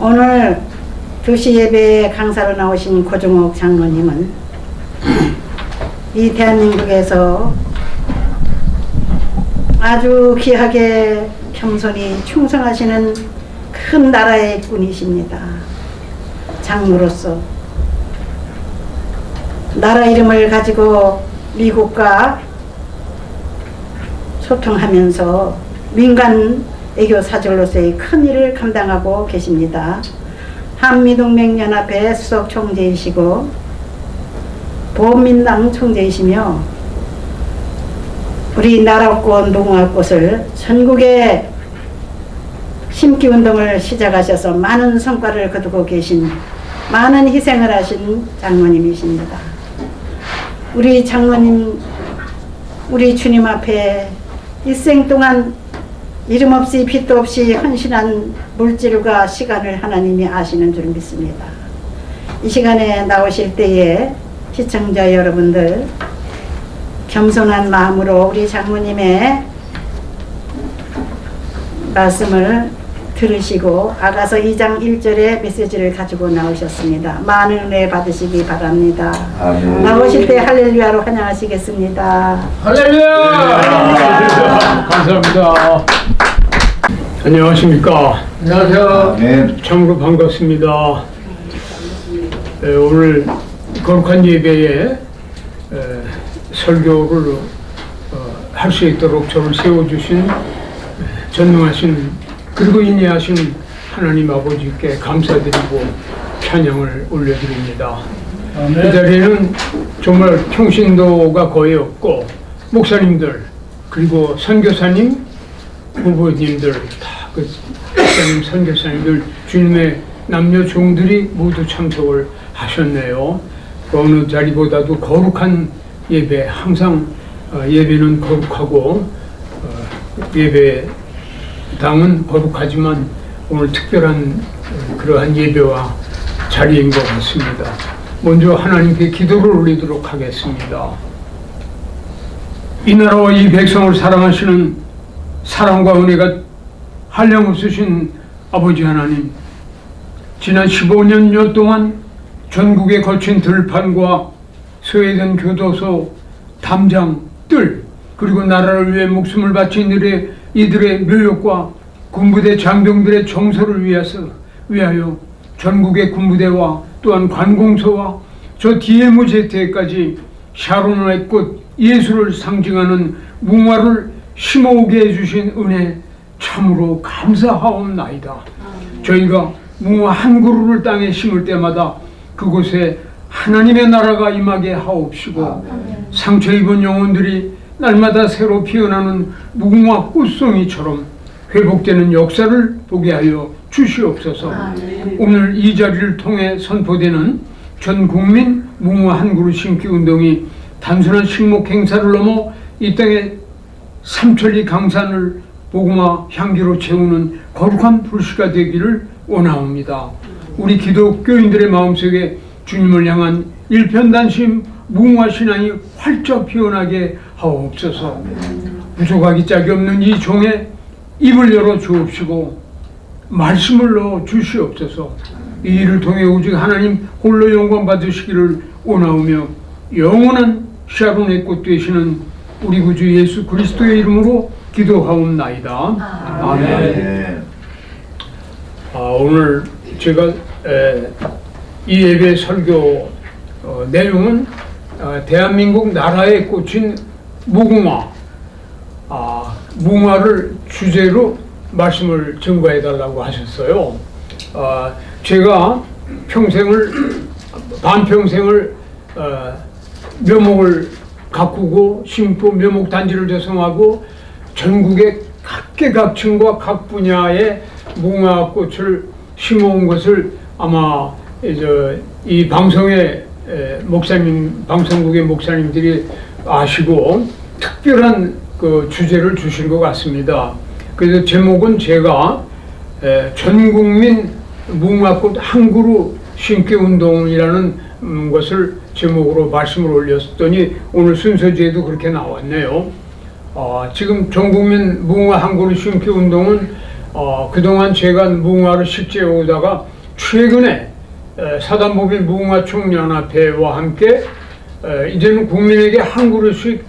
오늘 2시 예배에 강사로 나오신 고종옥 장로님은 이 대한민국에서 아주 귀하게 겸손히 충성하시는 큰 나라의 분이십니다. 장로로서 나라 이름을 가지고 미국과 소통하면서 민간 애교 사절로서의 큰 일을 감당하고 계십니다. 한미동맹연합회 수석 총재이시고 보험민당 총재이시며 우리 나라꽃 무궁화꽃을 전국에 심기 운동을 시작하셔서 많은 성과를 거두고 계신, 많은 희생을 하신 장로님이십니다. 우리 장로님, 우리 주님 앞에 일생 동안 이름 없이 빛도 없이 헌신한 물질과 시간을 하나님이 아시는 줄 믿습니다. 이 시간에 나오실 때에 시청자 여러분들 겸손한 마음으로 우리 장로님의 말씀을 들으시고 아가서 2장 1절의 메시지를 가지고 나오셨습니다. 많은 은혜 받으시기 바랍니다. 아멘. 나오실 때 할렐루야로 환영하시겠습니다. 할렐루야! 감사합니다. 안녕하십니까? 안녕하세요. 네. 참으로 반갑습니다. 오늘 거룩한 예배에 설교를 할 수 있도록 저를 세워주신 전능하신 그리고 인내하신 하나님 아버지께 감사드리고 찬양을 올려드립니다. 이 자리에는 정말 평신도가 거의 없고 목사님들 그리고 선교사님, 부부님들 다 그 목사님, 선교사님들 주님의 남녀 종들이 모두 참석을 하셨네요. 그 어느 자리보다도 거룩한 예배, 항상 예배는 거룩하고 예배당은 거룩하지만 오늘 특별한 그러한 예배와 자리인 것 같습니다. 먼저 하나님께 기도를 올리도록 하겠습니다. 이 나라와 이 백성을 사랑하시는 사랑과 은혜가 한량없으신 아버지 하나님, 지난 15년여 동안 전국에 걸친 들판과 스웨덴 교도소, 담장들, 그리고 나라를 위해 목숨을 바친 이들의 묘역과 군부대 장병들의 정서를 위하여 전국의 군부대와 또한 관공서와 저 DMZ까지 샤론의 꽃 예수를 상징하는 무화를 심어오게 해주신 은혜 참으로 감사하옵나이다. 저희가 무화 한 그루를 땅에 심을 때마다 그곳에 하나님의 나라가 임하게 하옵시고 상처 입은 영혼들이 날마다 새로 피어나는 무궁화 꽃송이처럼 회복되는 역사를 보게 하여 주시옵소서. 오늘 이 자리를 통해 선포되는 전 국민 무궁화 한 그루 심기 운동이 단순한 식목 행사를 넘어 이 땅의 삼천리 강산을 복음화 향기로 채우는 거룩한 불씨가 되기를 원하옵니다. 우리 기독교인들의 마음속에 주님을 향한 일편단심 무궁화 신앙이 활짝 피어나게 하옵소서. 부족하기 짝이 없는 이 종의 입을 열어 주옵시고 말씀을 넣어 주시옵소서. 이 일을 통해 오직 하나님 홀로 영광 받으시기를 원하오며 영원한 샤론의 꽃 되시는 우리 구주 예수 그리스도의 이름으로 기도하옵나이다. 아멘. 오늘 제가 이 예배 설교 내용은 대한민국 나라에 꽂힌 무궁화, 무궁화를 주제로 말씀을 증거해 달라고 하셨어요. 제가 반평생을 묘목을 가꾸고 심고 묘목 단지를 조성하고 전국의 각계각층과 각 분야의 무궁화 꽃을 심어온 것을 아마 이 방송의 방송국의 목사님들이 아시고 특별한 그 주제를 주신 것 같습니다. 그래서 제목은 제가 전국민 무궁화꽃 한 그루 심기 운동이라는 것을 제목으로 말씀을 올렸더니 오늘 순서지에도 그렇게 나왔네요. 지금 전국민 무궁화 한 그루 심기 운동은 그동안 제가 무궁화를 식재해 오다가 최근에 사단법인 무궁화총연합회와 함께 이제는 국민에게 한 그릇씩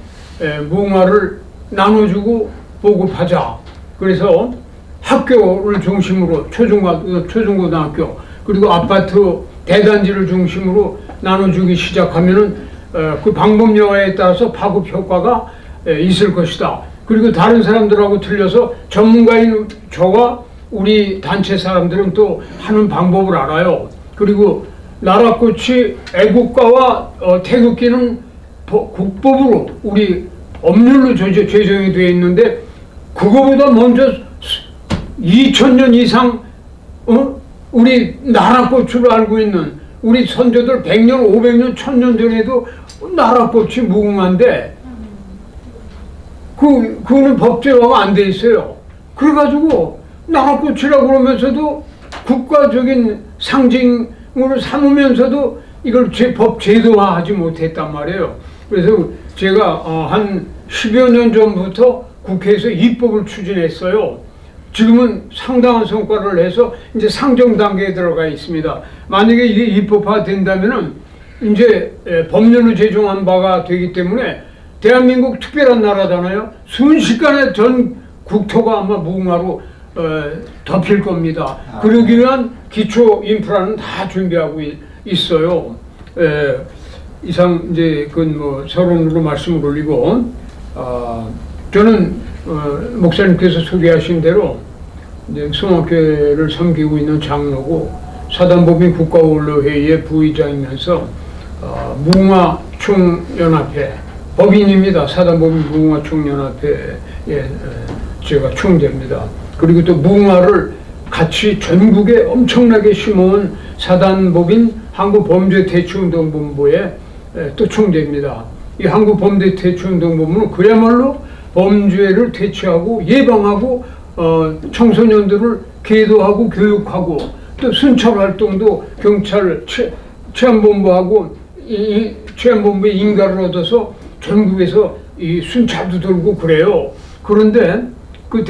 무궁화를 나눠주고 보급하자. 그래서 학교를 중심으로 초중고등학교 그리고 아파트 대단지를 중심으로 나눠주기 시작하면은 그 방법 여하에 따라서 파급 효과가 있을 것이다. 그리고 다른 사람들하고 틀려서 전문가인 저와 우리 단체 사람들은 또 하는 방법을 알아요. 그리고 나라꽃이 애국가와 태극기는 국법으로 우리 법률로 제정이 되어 있는데 그거보다 먼저 2000년 이상 우리 나라꽃으로 알고 있는 우리 선조들 100년, 500년, 1000년 전에도 나라꽃이 무궁화인데 그거는 법제화가 안 돼 있어요. 그래가지고 나라꽃이라고 그러면서도 국가적인 상징으로 삼으면서도 이걸 법 제도화하지 못했단 말이에요. 그래서 제가 한 10여 년 전부터 국회에서 입법을 추진했어요. 지금은 상당한 성과를 해서 이제 상정 단계에 들어가 있습니다. 만약에 이게 입법화 된다면은 이제 법률로 제정한 바가 되기 때문에 대한민국 특별한 나라잖아요. 순식간에 전 국토가 아마 무궁화로 덮일 겁니다. 그러기 위한 기초 인프라는 다 준비하고 있어요. 이상 이제 그건 뭐 서론으로 말씀을 올리고 저는 목사님께서 소개하신 대로 이제 성악교회를 섬기고 있는 장로고 사단법인 국가원로회의의 부의장이면서 무궁화총연합회 법인입니다. 사단법인 무궁화총연합회에 제가 총재입니다. 그리고 또 무궁화를 같이 전국에 엄청나게 심어온 사단법인 한국범죄대처운동본부의 또 총재입니다. 이 한국범죄대처운동본부는 그야말로 범죄를 대처하고 예방하고 청소년들을 계도하고 교육하고 또 순찰 활동도 경찰 치안본부하고 이 치안본부의 인가를 얻어서 전국에서 이 순찰도 돌고 그래요. 그런데 그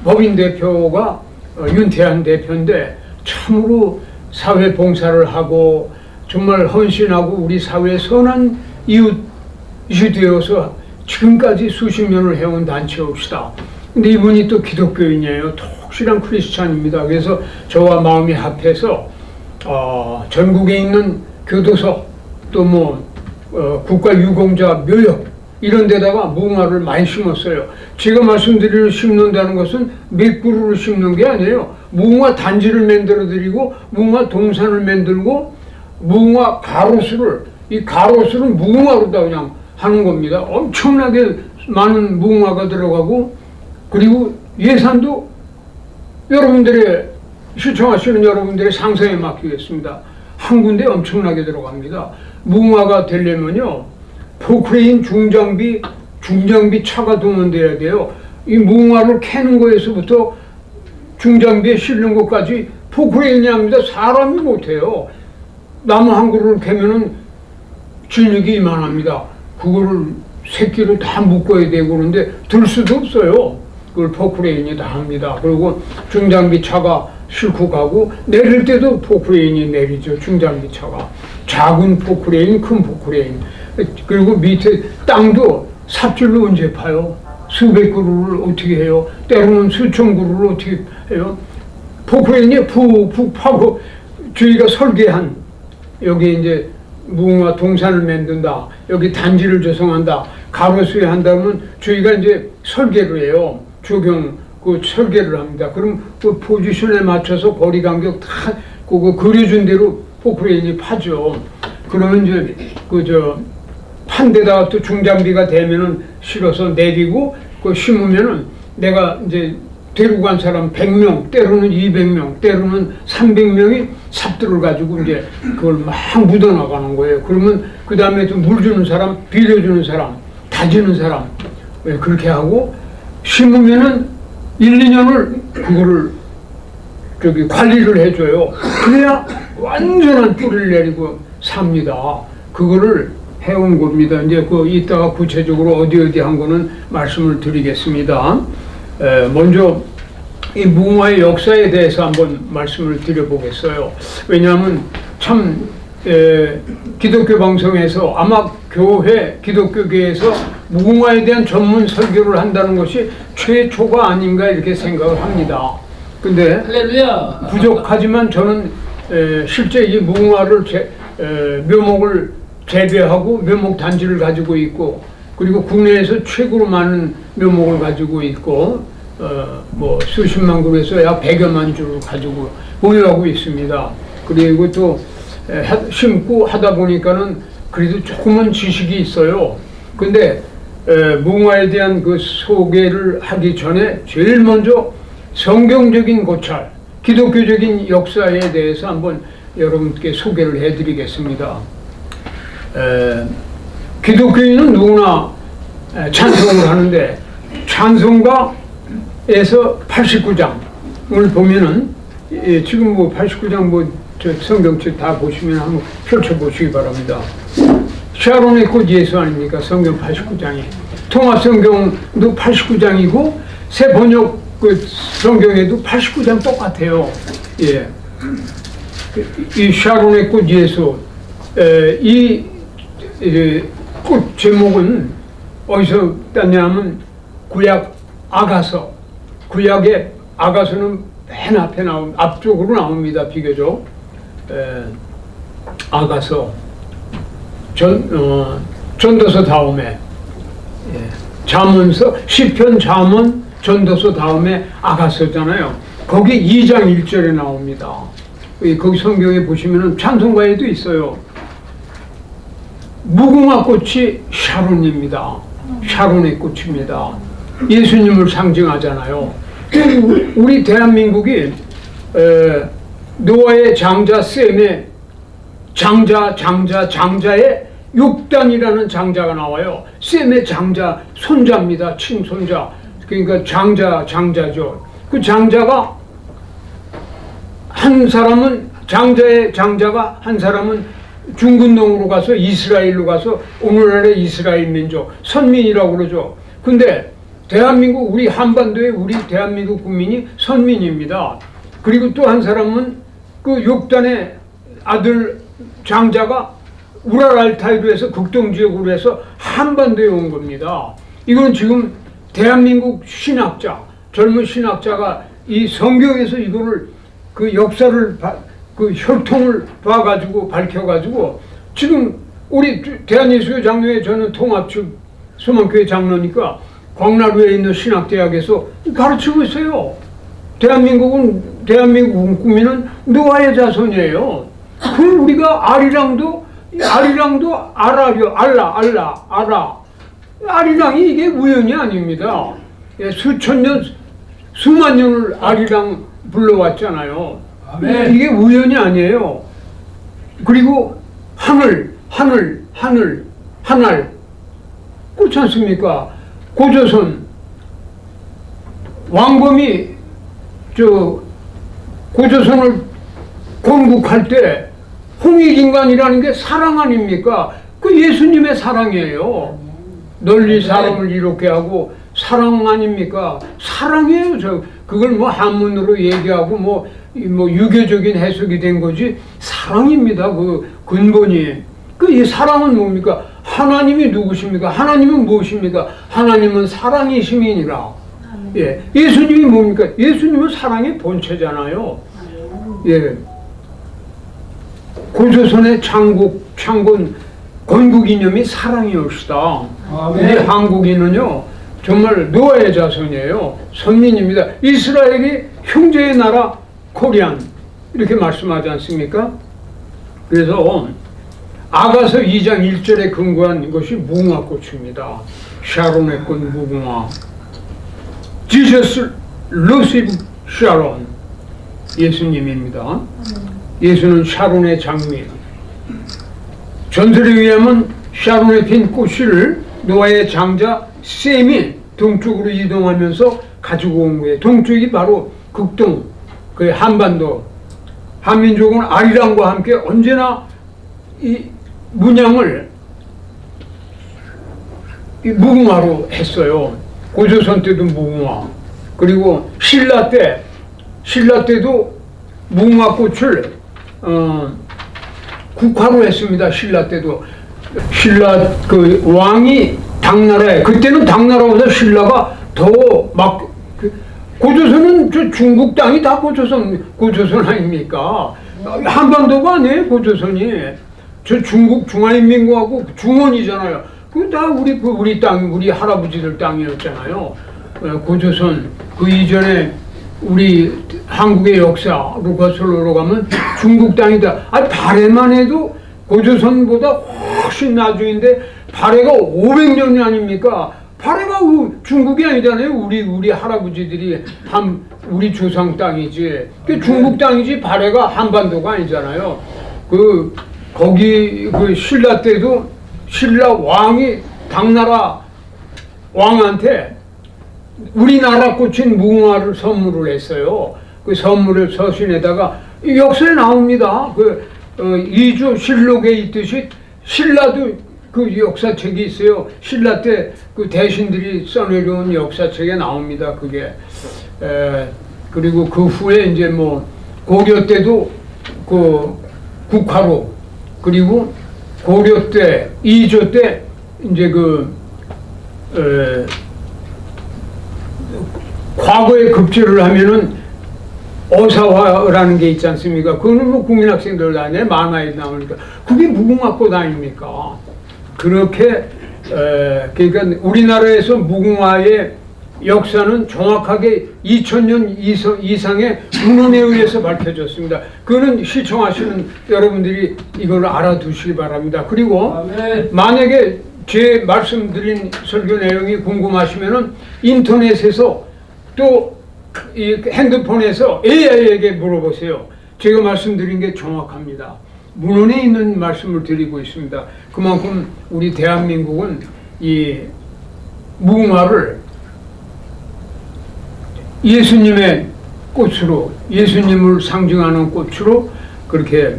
법인 대표가 윤태한 대표인데 참으로 사회 봉사를 하고 정말 헌신하고 우리 사회의 선한 이웃이 되어서 지금까지 수십 년을 해온 단체옵시다. 근데 이분이 또 기독교인이에요. 독실한 크리스찬입니다. 그래서 저와 마음이 합해서 전국에 있는 교도소 또 뭐 국가유공자 묘역 이런 데다가 무궁화를 많이 심었어요. 제가 말씀드리는 심는다는 것은 몇 그루를 심는 게 아니에요. 무궁화 단지를 만들어 드리고 무궁화 동산을 만들고 무궁화 가로수를 이 가로수는 무궁화로다 그냥 하는 겁니다. 엄청나게 많은 무궁화가 들어가고 그리고 예산도 여러분들의 시청하시는 여러분들의 상상에 맡기겠습니다. 한 군데 엄청나게 들어갑니다. 무궁화가 되려면요 포크레인 중장비 차가 동원돼야 돼요. 이 무궁화를 캐는 거에서부터 중장비에 실는 것까지 포크레인이 합니다. 사람이 못해요. 나무 한 그루를 캐면은 진흙이 이만합니다. 그거를 새끼를 다 묶어야 되고 그런데 들 수도 없어요. 그걸 포크레인이 다 합니다. 그리고 중장비 차가 싣고 가고 내릴 때도 포크레인이 내리죠. 중장비 차가. 작은 포크레인, 큰 포크레인. 그리고 밑에 땅도 삽질로 언제 파요? 수백 그루를 어떻게 해요? 때로는 수천 그루를 어떻게 해요? 포크레인이 푹 파고 저희가 설계한 여기 이제 무궁화 동산을 만든다. 여기 단지를 조성한다. 가로수에 한다면 저희가 이제 설계를 해요. 그 설계를 합니다. 그럼 그 포지션에 맞춰서 거리 간격 다 그거 그려준 대로 포크레인이 파죠. 그러면 이제 판 데다가 또 중장비가 되면은 실어서 내리고 그 심으면은 내가 이제 데리고 간 사람 100명, 때로는 200명, 때로는 300명이 삽들을 가지고 이제 그걸 막 묻어나가는 거예요. 그러면 그 다음에 또 물 주는 사람, 비료주는 사람, 다지는 사람 그렇게 하고 심으면은 1, 2년을 그거를 관리를 해줘요. 그래야 완전한 뿌리를 내리고 삽니다. 그거를 해온 겁니다. 이제 이따가 구체적으로 어디 한 거는 말씀을 드리겠습니다. 먼저 이 무궁화의 역사에 대해서 한번 말씀을 드려보겠어요. 왜냐하면 참 기독교 방송에서 아마 교회, 기독교계에서 무궁화에 대한 전문 설교를 한다는 것이 최초가 아닌가 이렇게 생각을 합니다. 근데 할렐루야. 부족하지만 저는 실제 이 무궁화를 묘목을 재배하고 묘목 단지를 가지고 있고, 그리고 국내에서 최고로 많은 묘목을 가지고 있고, 뭐 수십만 그루에서 약 100여만 주를 가지고 보유하고 있습니다. 그리고 또 심고 하다 보니까는 그래도 조금은 지식이 있어요. 근데 무궁화에 대한 그 소개를 하기 전에 제일 먼저 성경적인 고찰, 기독교적인 역사에 대해서 한번 여러분께 소개를 해드리겠습니다. 기독교인은 누구나 찬송을 하는데, 찬송가에서 89장을 보면은 지금 뭐 89장 저 성경책 다 보시면 한번 펼쳐보시기 바랍니다. 샤론의 꽃 예수 아닙니까? 성경 89장이. 통합성경도 89장이고 새 번역 그 성경에도 89장 똑같아요. 예. 이 샤론의 꽃 예수, 이 꽃 제목은 어디서 땄냐면 구약 아가서, 구약의 아가서는 맨 앞에 앞쪽으로 나옵니다. 비교적 아가서 전도서 다음에 잠언서, 시편, 잠언, 전도서 다음에 아가서잖아요. 거기 2장 1절에 나옵니다. 거기 성경에 보시면은 찬송가에도 있어요. 무궁화 꽃이 샤론입니다. 샤론의 꽃입니다. 예수님을 상징하잖아요. 우리 대한민국이 노아의 장자 셈의 장자의 6단이라는 장자가 나와요. 셈의 장자, 손자입니다. 친손자. 그러니까 장자죠. 그 장자가 한 사람은, 장자가 한 사람은 중근동으로 가서 이스라엘로 가서 오늘날의 이스라엘 민족, 선민이라고 그러죠. 근데 대한민국, 우리 한반도의 우리 대한민국 국민이 선민입니다. 그리고 또 한 사람은 그 6단의 아들 장자가 우랄 알타이르에서 극동지역으로 해서 한반도에 온 겁니다. 이건 지금 대한민국 신학자, 젊은 신학자가 이 성경에서 이거를 그 역사를 그 혈통을 봐가지고 밝혀가지고 지금 우리 대한예수교 장로회, 저는 통합측 소망교회 장로니까 광나루에 있는 신학대학에서 가르치고 있어요. 대한민국 국민은 노아의 자손이에요. 그 우리가 아리랑도 알아. 아리랑이 이게 우연이 아닙니다. 수천 년, 수만 년을 아리랑 불러왔잖아요. 이게 우연이 아니에요. 그리고 하늘, 그렇지 않습니까? 고조선 왕검이 고조선을 건국할 때 홍익인간이라는 게 사랑 아닙니까? 그 예수님의 사랑이에요. 널리 사람을 이롭게 하고 사랑 아닙니까? 사랑이에요. 그걸 뭐 한문으로 얘기하고 뭐 유교적인 해석이 된 거지 사랑입니다. 그 근본이. 이 사랑은 뭡니까? 하나님이 누구십니까? 하나님은 무엇입니까? 하나님은 사랑이심이니라. 예. 예수님이 뭡니까? 예수님은 사랑의 본체잖아요. 예. 고조선의 창건 건국 이념이 사랑이옵시다. 우리 한국인은요 정말 노아의 자손이에요. 선민입니다. 이스라엘이 형제의 나라 코리안 이렇게 말씀하지 않습니까? 그래서 아가서 2장 1절에 근거한 것이 무궁화꽃입니다. 샤론의 꽃 무궁화. Jesus received Sharon. 예수님입니다. 예수는 샤론의 장미. 전설에 의하면 샤론의 핀 꽃을 노아의 장자 셈이 동쪽으로 이동하면서 가지고 온 거예요. 동쪽이 바로 극동, 그 한반도. 한민족은 아리랑과 함께 언제나 이 문양을 무궁화로 했어요. 고조선 때도 무궁화. 그리고 신라 때 신라 때도 무궁화꽃을 국화로 했습니다. 신라 때도. 신라 그 왕이 당나라에, 그때는 당나라보다 신라가 더 막, 고조선은 저 중국 땅이 다 고조선 아닙니까? 한반도가 아니에요, 고조선이. 저 중국 중화인민국하고 중원이잖아요. 그 다 우리 땅, 우리 할아버지들 땅이었잖아요. 고조선, 그 이전에 우리 한국의 역사로 거슬러 가면 중국 땅이다. 아니, 발해만 해도 고조선보다 훨씬 나중인데, 발해가 500년이 아닙니까? 발해가 중국이 아니잖아요. 우리 할아버지들이 우리 조상 땅이지. 중국 땅이지, 발해가 한반도가 아니잖아요. 거기 신라 때도 신라 왕이 당나라 왕한테 우리나라 꽃인 무궁화를 선물을 했어요. 그 선물을 서신에다가 역사에 나옵니다. 이주 실록에 있듯이 신라도 그 역사책이 있어요. 신라 때 그 대신들이 써내려온 역사책에 나옵니다. 그게. 그리고 그 후에 이제 뭐 고려 때도 그 국화로, 그리고 고려 때, 이조 때 이제 과거에 급제를 하면은 어사화라는 게 있지 않습니까? 그거는 뭐 국민학생들 아니에 만화에 나오니까 그게 무궁화꽃 아닙니까? 그렇게 그러니까 우리나라에서 무궁화의 역사는 정확하게 2000년 이상의 문헌에 의해서 밝혀졌습니다. 그거는 시청하시는 여러분들이 이걸 알아두시기 바랍니다. 그리고 만약에 제 말씀드린 설교 내용이 궁금하시면은 인터넷에서 또 이 핸드폰에서 AI에게 물어보세요. 제가 말씀드린 게 정확합니다. 문헌에 있는 말씀을 드리고 있습니다. 그만큼 우리 대한민국은 이 무궁화를 예수님의 꽃으로, 예수님을 상징하는 꽃으로 그렇게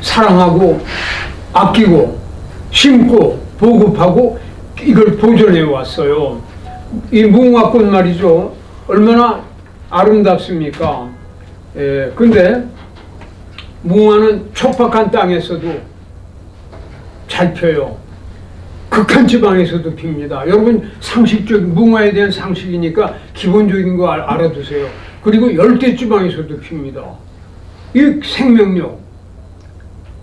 사랑하고 아끼고 심고 보급하고 이걸 보존해 왔어요. 이 무궁화꽃 말이죠. 얼마나 아름답습니까? 근데 무궁화는 촉박한 땅에서도 잘 펴요. 극한 지방에서도 핍니다. 여러분, 상식적인 무궁화에 대한 상식이니까 기본적인 거 알아두세요. 그리고 열대 지방에서도 핍니다. 이 생명력.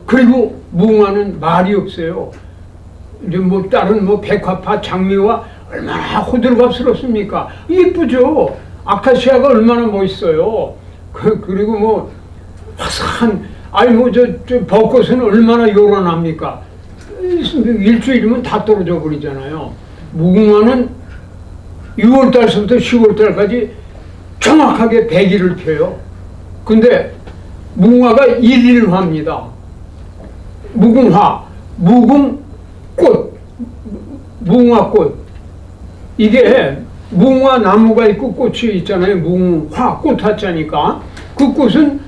그리고 무궁화는 말이 없어요. 이제 뭐 다른 뭐 백화파, 장미와 얼마나 호들갑스럽습니까? 예쁘죠. 아카시아가 얼마나 멋있어요. 그리고 뭐 화사한, 아니 뭐 저 벚꽃은 얼마나 요란합니까? 일주일이면 다 떨어져 버리잖아요. 무궁화는 6월달서부터 10월달까지 정확하게 100일을 펴요. 근데 무궁화가 일일화입니다. 무궁화, 무궁꽃, 무궁화꽃. 이게 무궁화 나무가 있고 꽃이 있잖아요. 무궁화, 꽃화자니까. 그 꽃은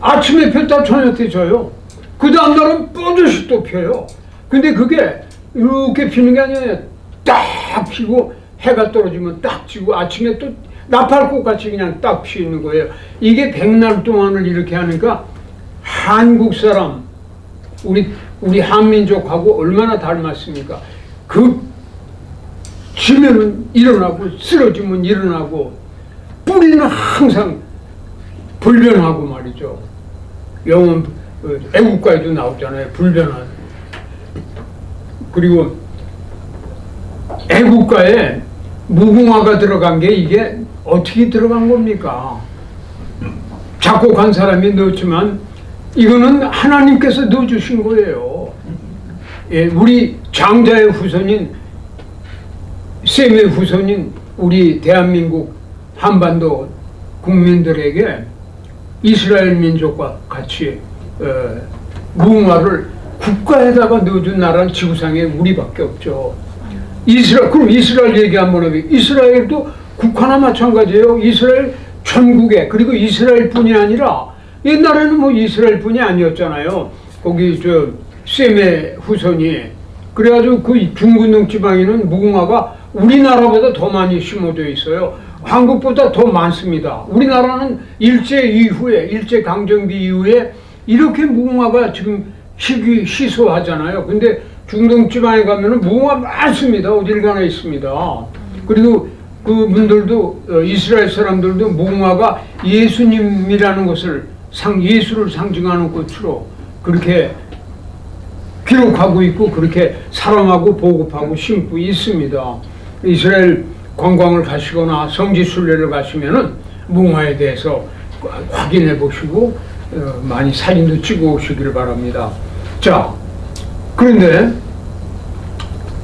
아침에 폈다 저녁 때 져요. 그 다음날은 뻗듯이 또 펴요. 근데 그게 이렇게 피는 게 아니에요. 딱 피고 해가 떨어지면 딱 지고 아침에 또 나팔꽃 같이 그냥 딱 피는 거예요. 이게 100날 동안을 이렇게 하니까 한국 사람, 우리 한민족하고 얼마나 닮았습니까? 지면은 일어나고 쓰러지면 일어나고 뿌리는 항상 불변하고 말이죠. 영원 애국가에도 나오잖아요. 불변한. 그리고 애국가에 무궁화가 들어간 게 이게 어떻게 들어간 겁니까? 작곡한 사람이 넣었지만 이거는 하나님께서 넣어주신 거예요. 예, 우리 장자의 후손인 셈의 후손인 우리 대한민국 한반도 국민들에게 이스라엘 민족과 같이 무궁화를 국가에다가 넣어준 나라는 지구상에 우리밖에 없죠. 그럼 이스라엘 얘기 한번 해보면 이스라엘도 국화나 마찬가지예요. 이스라엘 전국에, 그리고 이스라엘뿐이 아니라 옛날에는 뭐 이스라엘뿐이 아니었잖아요. 거기 셈의 후손이. 그래가지고 그 중근동 지방에는 무궁화가 우리나라보다 더 많이 심어져 있어요. 한국보다 더 많습니다. 우리나라는 일제 강점기 이후에 이렇게 무궁화가 지금 희소하잖아요. 근데 중동 지방에 가면은 무궁화 많습니다. 어딜 가나 있습니다. 그리고 그분들도 이스라엘 사람들도 무궁화가 예수님이라는 것을 예수를 상징하는 꽃으로 그렇게 기록하고 있고 그렇게 사랑하고 보급하고 심고 있습니다. 이스라엘 관광을 가시거나 성지 순례를 가시면은 무궁화에 대해서 확인해 보시고 많이 사진도 찍어 오시기를 바랍니다. 자, 그런데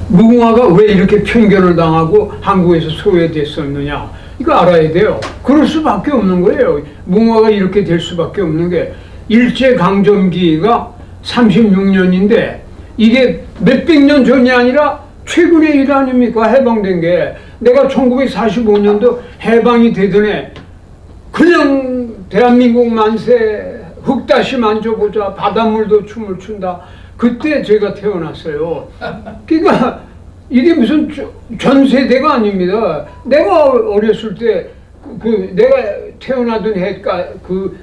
무궁화가 왜 이렇게 편견을 당하고 한국에서 소외됐었느냐, 이거 알아야 돼요. 그럴 수밖에 없는 거예요. 무궁화가 이렇게 될 수밖에 없는 게 일제강점기가 36년인데 이게 몇백 년 전이 아니라 최근의 일 아닙니까? 해방된 게. 내가 1945년도 해방이 되던 해 그냥 대한민국 만세, 흙다시 만져보자, 바닷물도 춤을 춘다. 그때 제가 태어났어요. 그러니까 이게 무슨 전 세대가 아닙니다. 내가 어렸을 때 내가 태어나던 해까 그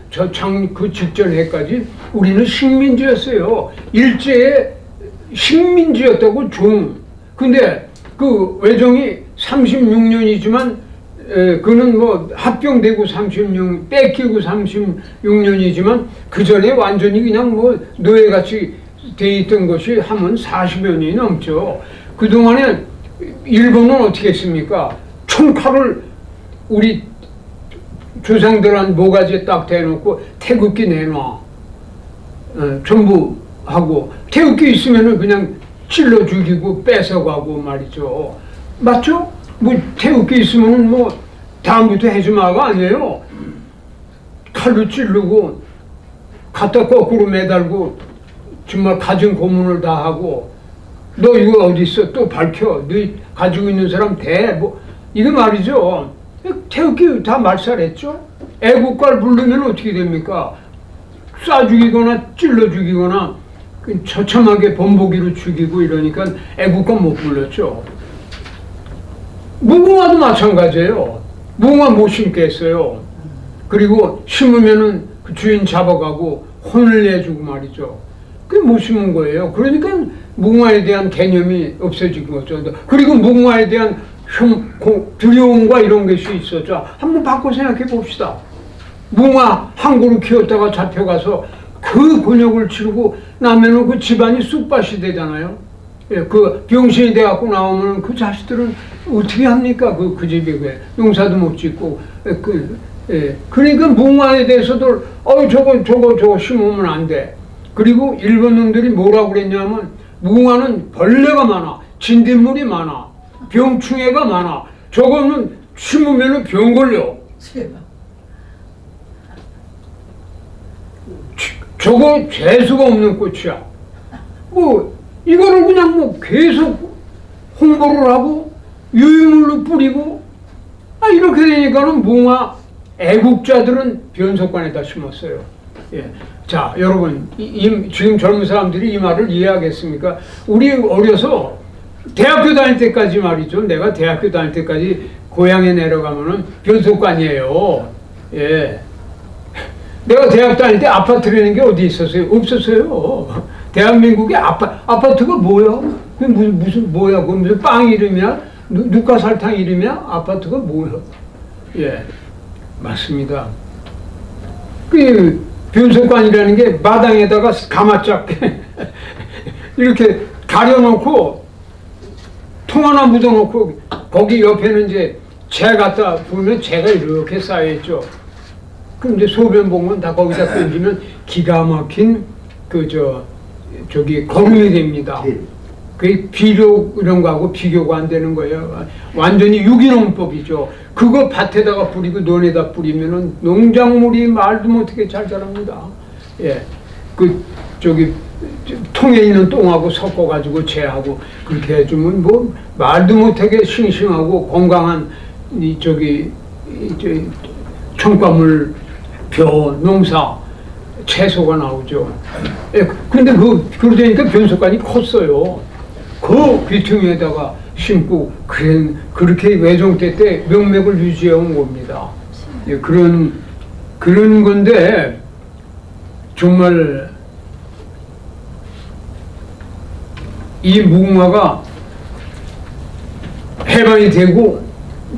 직전 해까지 우리는 식민지였어요. 일제의 식민지였다고 종. 근데 그 외종이 36년이지만 그는 뭐 합병되고 뺏기고 36년이지만 그 전에 완전히 그냥 뭐 노예같이 돼 있던 것이 하면 40여 년이 넘죠. 그동안에 일본은 어떻게 했습니까? 총칼을 우리 조상들한 모가지에 딱 대놓고 태극기 내놔. 전부 하고 태극기 있으면은 그냥 찔러 죽이고 뺏어가고 말이죠. 맞죠? 뭐 태극기 있으면은 뭐 다음부터 해주마가 아니에요. 칼로 찌르고 갖다 거꾸로 매달고 정말 가진 고문을 다 하고 너 이거 어디 있어? 또 밝혀. 너 가지고 있는 사람 뭐 이거 말이죠. 태극기 다 말살했죠. 애국가를 부르면 어떻게 됩니까? 쏴 죽이거나 찔러 죽이거나 처참하게 본보기로 죽이고 이러니까 애국가 못 불렀죠. 무궁화도 마찬가지예요. 무궁화 못 심게 했어요. 그리고 심으면은 그 주인 잡아가고 혼을 내주고 말이죠. 그게 못 심은 거예요. 그러니까 무궁화에 대한 개념이 없어진 거죠. 그리고 무궁화에 대한 두려움과 이런 것이 있었죠. 한번 바꿔 생각해 봅시다. 무궁화 한 그루 키웠다가 잡혀가서 그 곤욕을 치르고 나면은 그 집안이 쑥밭이 되잖아요. 예, 그 병신이 돼갖고 나오면 그 자식들은 어떻게 합니까? 그 집이 왜 용사도 못 짓고 그러니까 무궁화에 대해서도 저거 심으면 안 돼. 그리고 일본 놈들이 뭐라고 그랬냐면 무궁화는 벌레가 많아, 진딧물이 많아, 병충해가 많아. 저거는 심으면은 병 걸려. 저거 재수가 없는 꽃이야. 뭐 이거를 그냥 뭐 계속 홍보를 하고 유인물로 뿌리고 이렇게 되니까는 무궁화 애국자들은 변속관에다 심었어요. 예. 자, 여러분 지금 젊은 사람들이 이 말을 이해하겠습니까? 우리 어려서 대학교 다닐 때까지 말이죠. 내가 대학교 다닐 때까지 고향에 내려가면은 변속관이에요. 예. 내가 대학 다닐 때 아파트라는 게 어디 있었어요? 없었어요. 대한민국의 아파트가 뭐야? 그게 무슨 뭐야? 그 무슨 빵 이름이야? 누가살탕 이름이야? 아파트가 뭐야? 예, 맞습니다. 그 변속관이라는 게 마당에다가 가마짝 이렇게 가려놓고 통 하나 묻어놓고 거기 옆에는 이제 재 갖다 부으면 재가 이렇게 쌓여있죠. 그럼 이제 소변 봉은 다 거기다 던지면 기가 막힌 저기 거름이 됩니다. 그게 비료 이런 거하고 비교가 안 되는 거예요. 완전히 유기농법이죠. 그거 밭에다가 뿌리고 논에다 뿌리면은 농작물이 말도 못하게 잘 자랍니다. 예, 통에 있는 똥하고 섞어가지고 재하고 그렇게 해주면 뭐 말도 못하게 싱싱하고 건강한 청과물, 벼, 농사, 채소가 나오죠. 예, 근데 그러니까 변속관이 컸어요. 그 귀퉁이에다가 심고 그렇게 외종대 때 명맥을 유지해 온 겁니다. 예, 그런 건데 정말 이 무궁화가 해방이 되고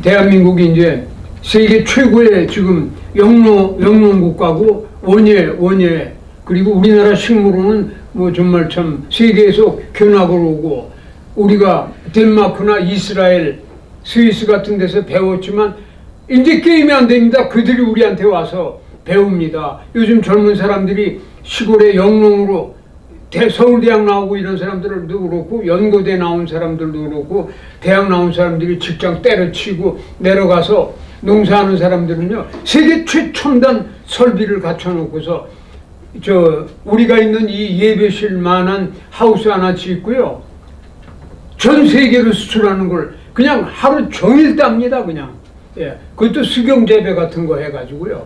대한민국이 이제 세계 최고의 지금 영농국가고 원예 그리고 우리나라 식물로는 뭐 정말 참 세계에서 견학을 오고 우리가 덴마크나 이스라엘, 스위스 같은 데서 배웠지만 이제 게임이 안 됩니다. 그들이 우리한테 와서 배웁니다. 요즘 젊은 사람들이 시골의 영농으로 서울대학 나오고 이런 사람들도 그렇고 연고대 나온 사람들도 그렇고 대학 나온 사람들이 직장 때려치고 내려가서 농사하는 사람들은요 세계 최첨단 설비를 갖춰놓고서 우리가 있는 이 예배실만한 하우스 하나 짓고요 전 세계로 수출하는 걸 그냥 하루 종일 땁니다 그냥. 예, 그것도 수경재배 같은 거 해가지고요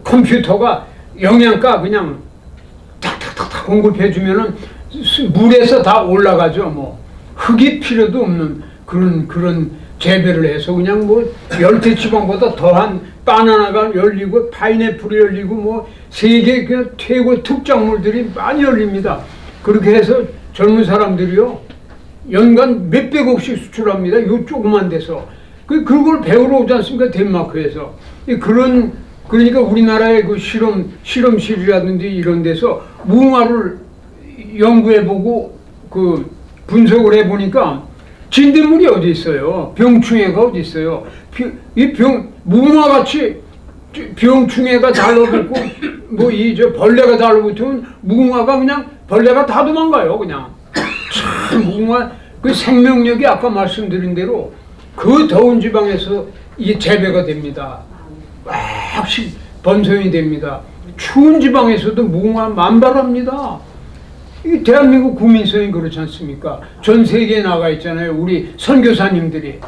컴퓨터가 영양가 그냥 탁탁탁탁 공급해주면은 물에서 다 올라가죠. 뭐 흙이 필요도 없는 그런 재배를 해서 그냥 뭐 열대지방보다 더한 바나나가 열리고 파인애플이 열리고 뭐 세계 그 최고 특작물들이 많이 열립니다. 그렇게 해서 젊은 사람들이요 연간 몇백억씩 수출합니다. 요 조그만 데서 그걸 배우러 오지 않습니까? 덴마크에서 그러니까 우리나라의 그 실험실이라든지 이런 데서 무궁화를 연구해보고 그 분석을 해보니까 진딧물이 어디 있어요? 병충해가 어디 있어요? 무궁화같이 병충해가 달라붙고 뭐 벌레가 달라붙으면 무궁화가 그냥 벌레가 다 도망가요 그냥. 참 무궁화 그 생명력이 아까 말씀드린 대로 그 더운 지방에서 이게 재배가 됩니다. 막 번성이 됩니다. 추운 지방에서도 무궁화 만발합니다. 이 대한민국 국민성이 그렇지 않습니까? 전 세계에 나가 있잖아요. 우리 선교사님들이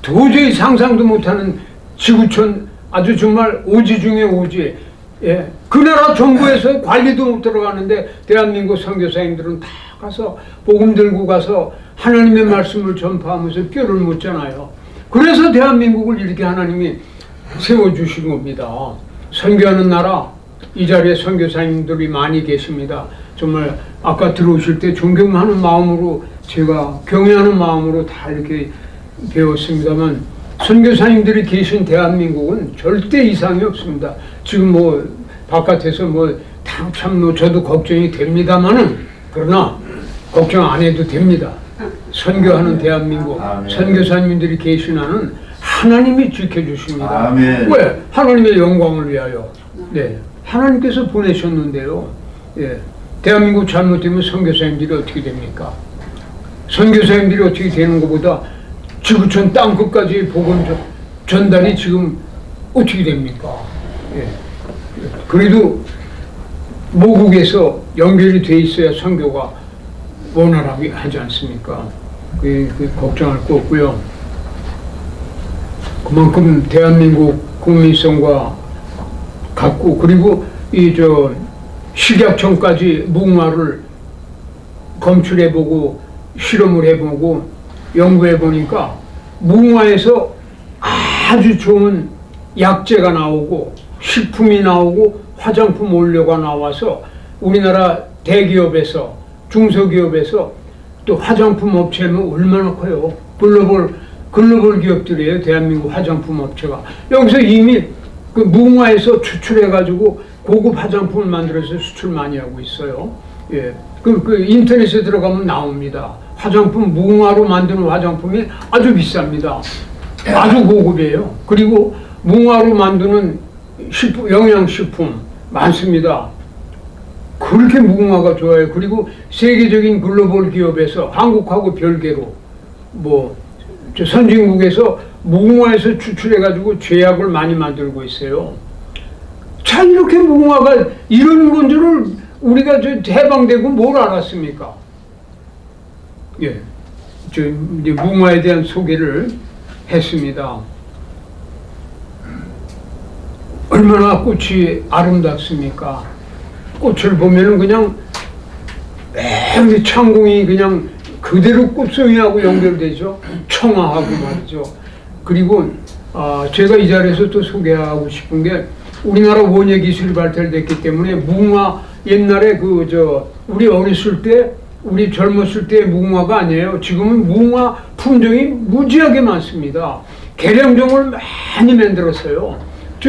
도저히 상상도 못하는 지구촌 아주 정말 오지 중에 오지. 예. 그 나라 정부에서 관리도 못 들어가는데 대한민국 선교사님들은 다 가서 복음 들고 가서 하나님의 말씀을 전파하면서 뼈를 묻잖아요. 그래서 대한민국을 이렇게 하나님이 세워주신 겁니다. 선교하는 나라 이 자리에 선교사님들이 많이 계십니다. 정말 아까 들어오실 때 존경하는 마음으로 제가 경외하는 마음으로 다 이렇게 배웠습니다만 선교사님들이 계신 대한민국은 절대 이상이 없습니다. 지금 뭐 바깥에서 참 저도 걱정이 됩니다만은 그러나 걱정 안 해도 됩니다. 선교하는 대한민국 선교사님들이 계신 한은 하나님이 지켜주십니다. 아멘. 왜? 하나님의 영광을 위하여. 네, 하나님께서 보내셨는데요. 예, 대한민국 잘못되면 선교사님들이 어떻게 됩니까? 선교사님들이 어떻게 되는 것보다 지구촌 땅끝까지 복음 전달이 지금 어떻게 됩니까? 예. 그래도 모국에서 연결이 돼 있어야 선교가 원활하게 하지 않습니까? 걱정할 거 없고요. 그만큼 대한민국 국민성과 같고 그리고 식약청까지 무궁화를 검출해보고 실험을 해보고 연구해보니까 무궁화에서 아주 좋은 약재가 나오고 식품이 나오고 화장품 원료가 나와서 우리나라 대기업에서 중소기업에서 또 화장품 업체는 얼마나 커요. 글로벌 기업들이에요. 대한민국 화장품 업체가. 여기서 이미 그 무궁화에서 추출해가지고 고급 화장품을 만들어서 수출 많이 하고 있어요. 예. 그 인터넷에 들어가면 나옵니다. 화장품, 무궁화로 만드는 화장품이 아주 비쌉니다. 아주 고급이에요. 그리고 무궁화로 만드는 영양식품 많습니다. 그렇게 무궁화가 좋아요. 그리고 세계적인 글로벌 기업에서 한국하고 별개로 선진국에서 무궁화에서 추출해가지고 제약을 많이 만들고 있어요. 자, 이렇게 무궁화가 이런 건 줄을 우리가 해방되고 뭘 알았습니까? 예, 이제 무궁화에 대한 소개를 했습니다. 얼마나 꽃이 아름답습니까? 꽃을 보면은 그냥 창공이 그냥 그대로 꽃송이하고 연결되죠. 청아하고 말이죠. 그리고 제가 이 자리에서 또 소개하고 싶은 게 우리나라 원예 기술이 발달됐기 때문에 무궁화 옛날에 우리 어렸을 때 우리 젊었을 때 무궁화가 아니에요. 지금은 무궁화 품종이 무지하게 많습니다. 개량종을 많이 만들었어요.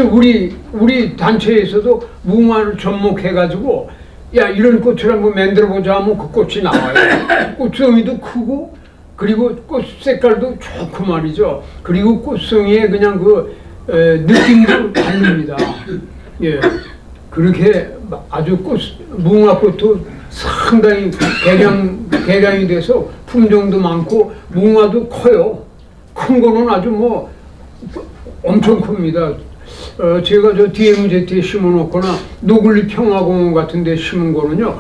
우리 단체에서도 무궁화를 접목해가지고 야 이런 꽃을 한번 만들어보자 하면 그 꽃이 나와요. 꽃송이도 크고 그리고 꽃 색깔도 좋고 말이죠. 그리고 꽃송이의 그냥 느낌도 다릅니다. 예, 그렇게 아주 무궁화꽃도 상당히 개량이 돼서 품종도 많고 무궁화도 커요. 큰 거는 아주 엄청 큽니다. 제가 DMZ에 심어놓거나 노글리 평화공원 같은 데 심은 거는요,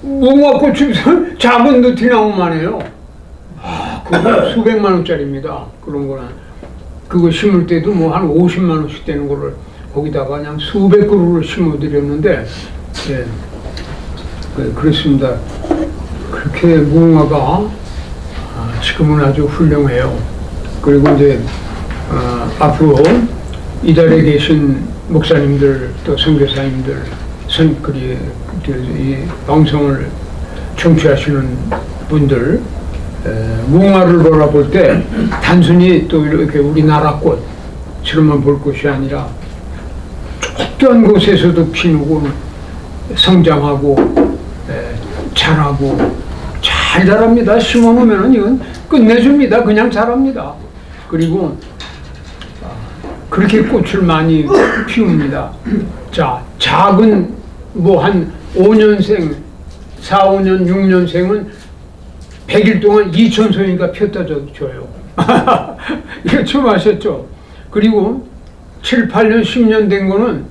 무궁화꽃이 작은 늪이 나오만 해요. 그거 수백만 원짜리입니다. 그런 거는. 그거 심을 때도 한 50만 원씩 되는 거를 거기다가 그냥 수백 그루를 심어드렸는데, 예. 그렇습니다. 그렇게 무궁화가 지금은 아주 훌륭해요. 그리고 이제 앞으로 이 자리에 계신 목사님들 또 선교사님들 이 방송을 청취하시는 분들 무궁화를 바라볼 때 단순히 또 이렇게 우리나라 꽃처럼만 볼 것이 아니라 어떤 곳에서도 피우고 성장하고 자라고 잘 자랍니다. 심어놓으면 이건 끝내줍니다. 그냥 자랍니다. 그리고 그렇게 꽃을 많이 피웁니다. 자, 작은 한 5년생, 4, 5년, 6년생은 100일 동안 2,000송이가 폈다 줘요. 이거 처음 아셨죠? 그리고 7, 8년, 10년 된 거는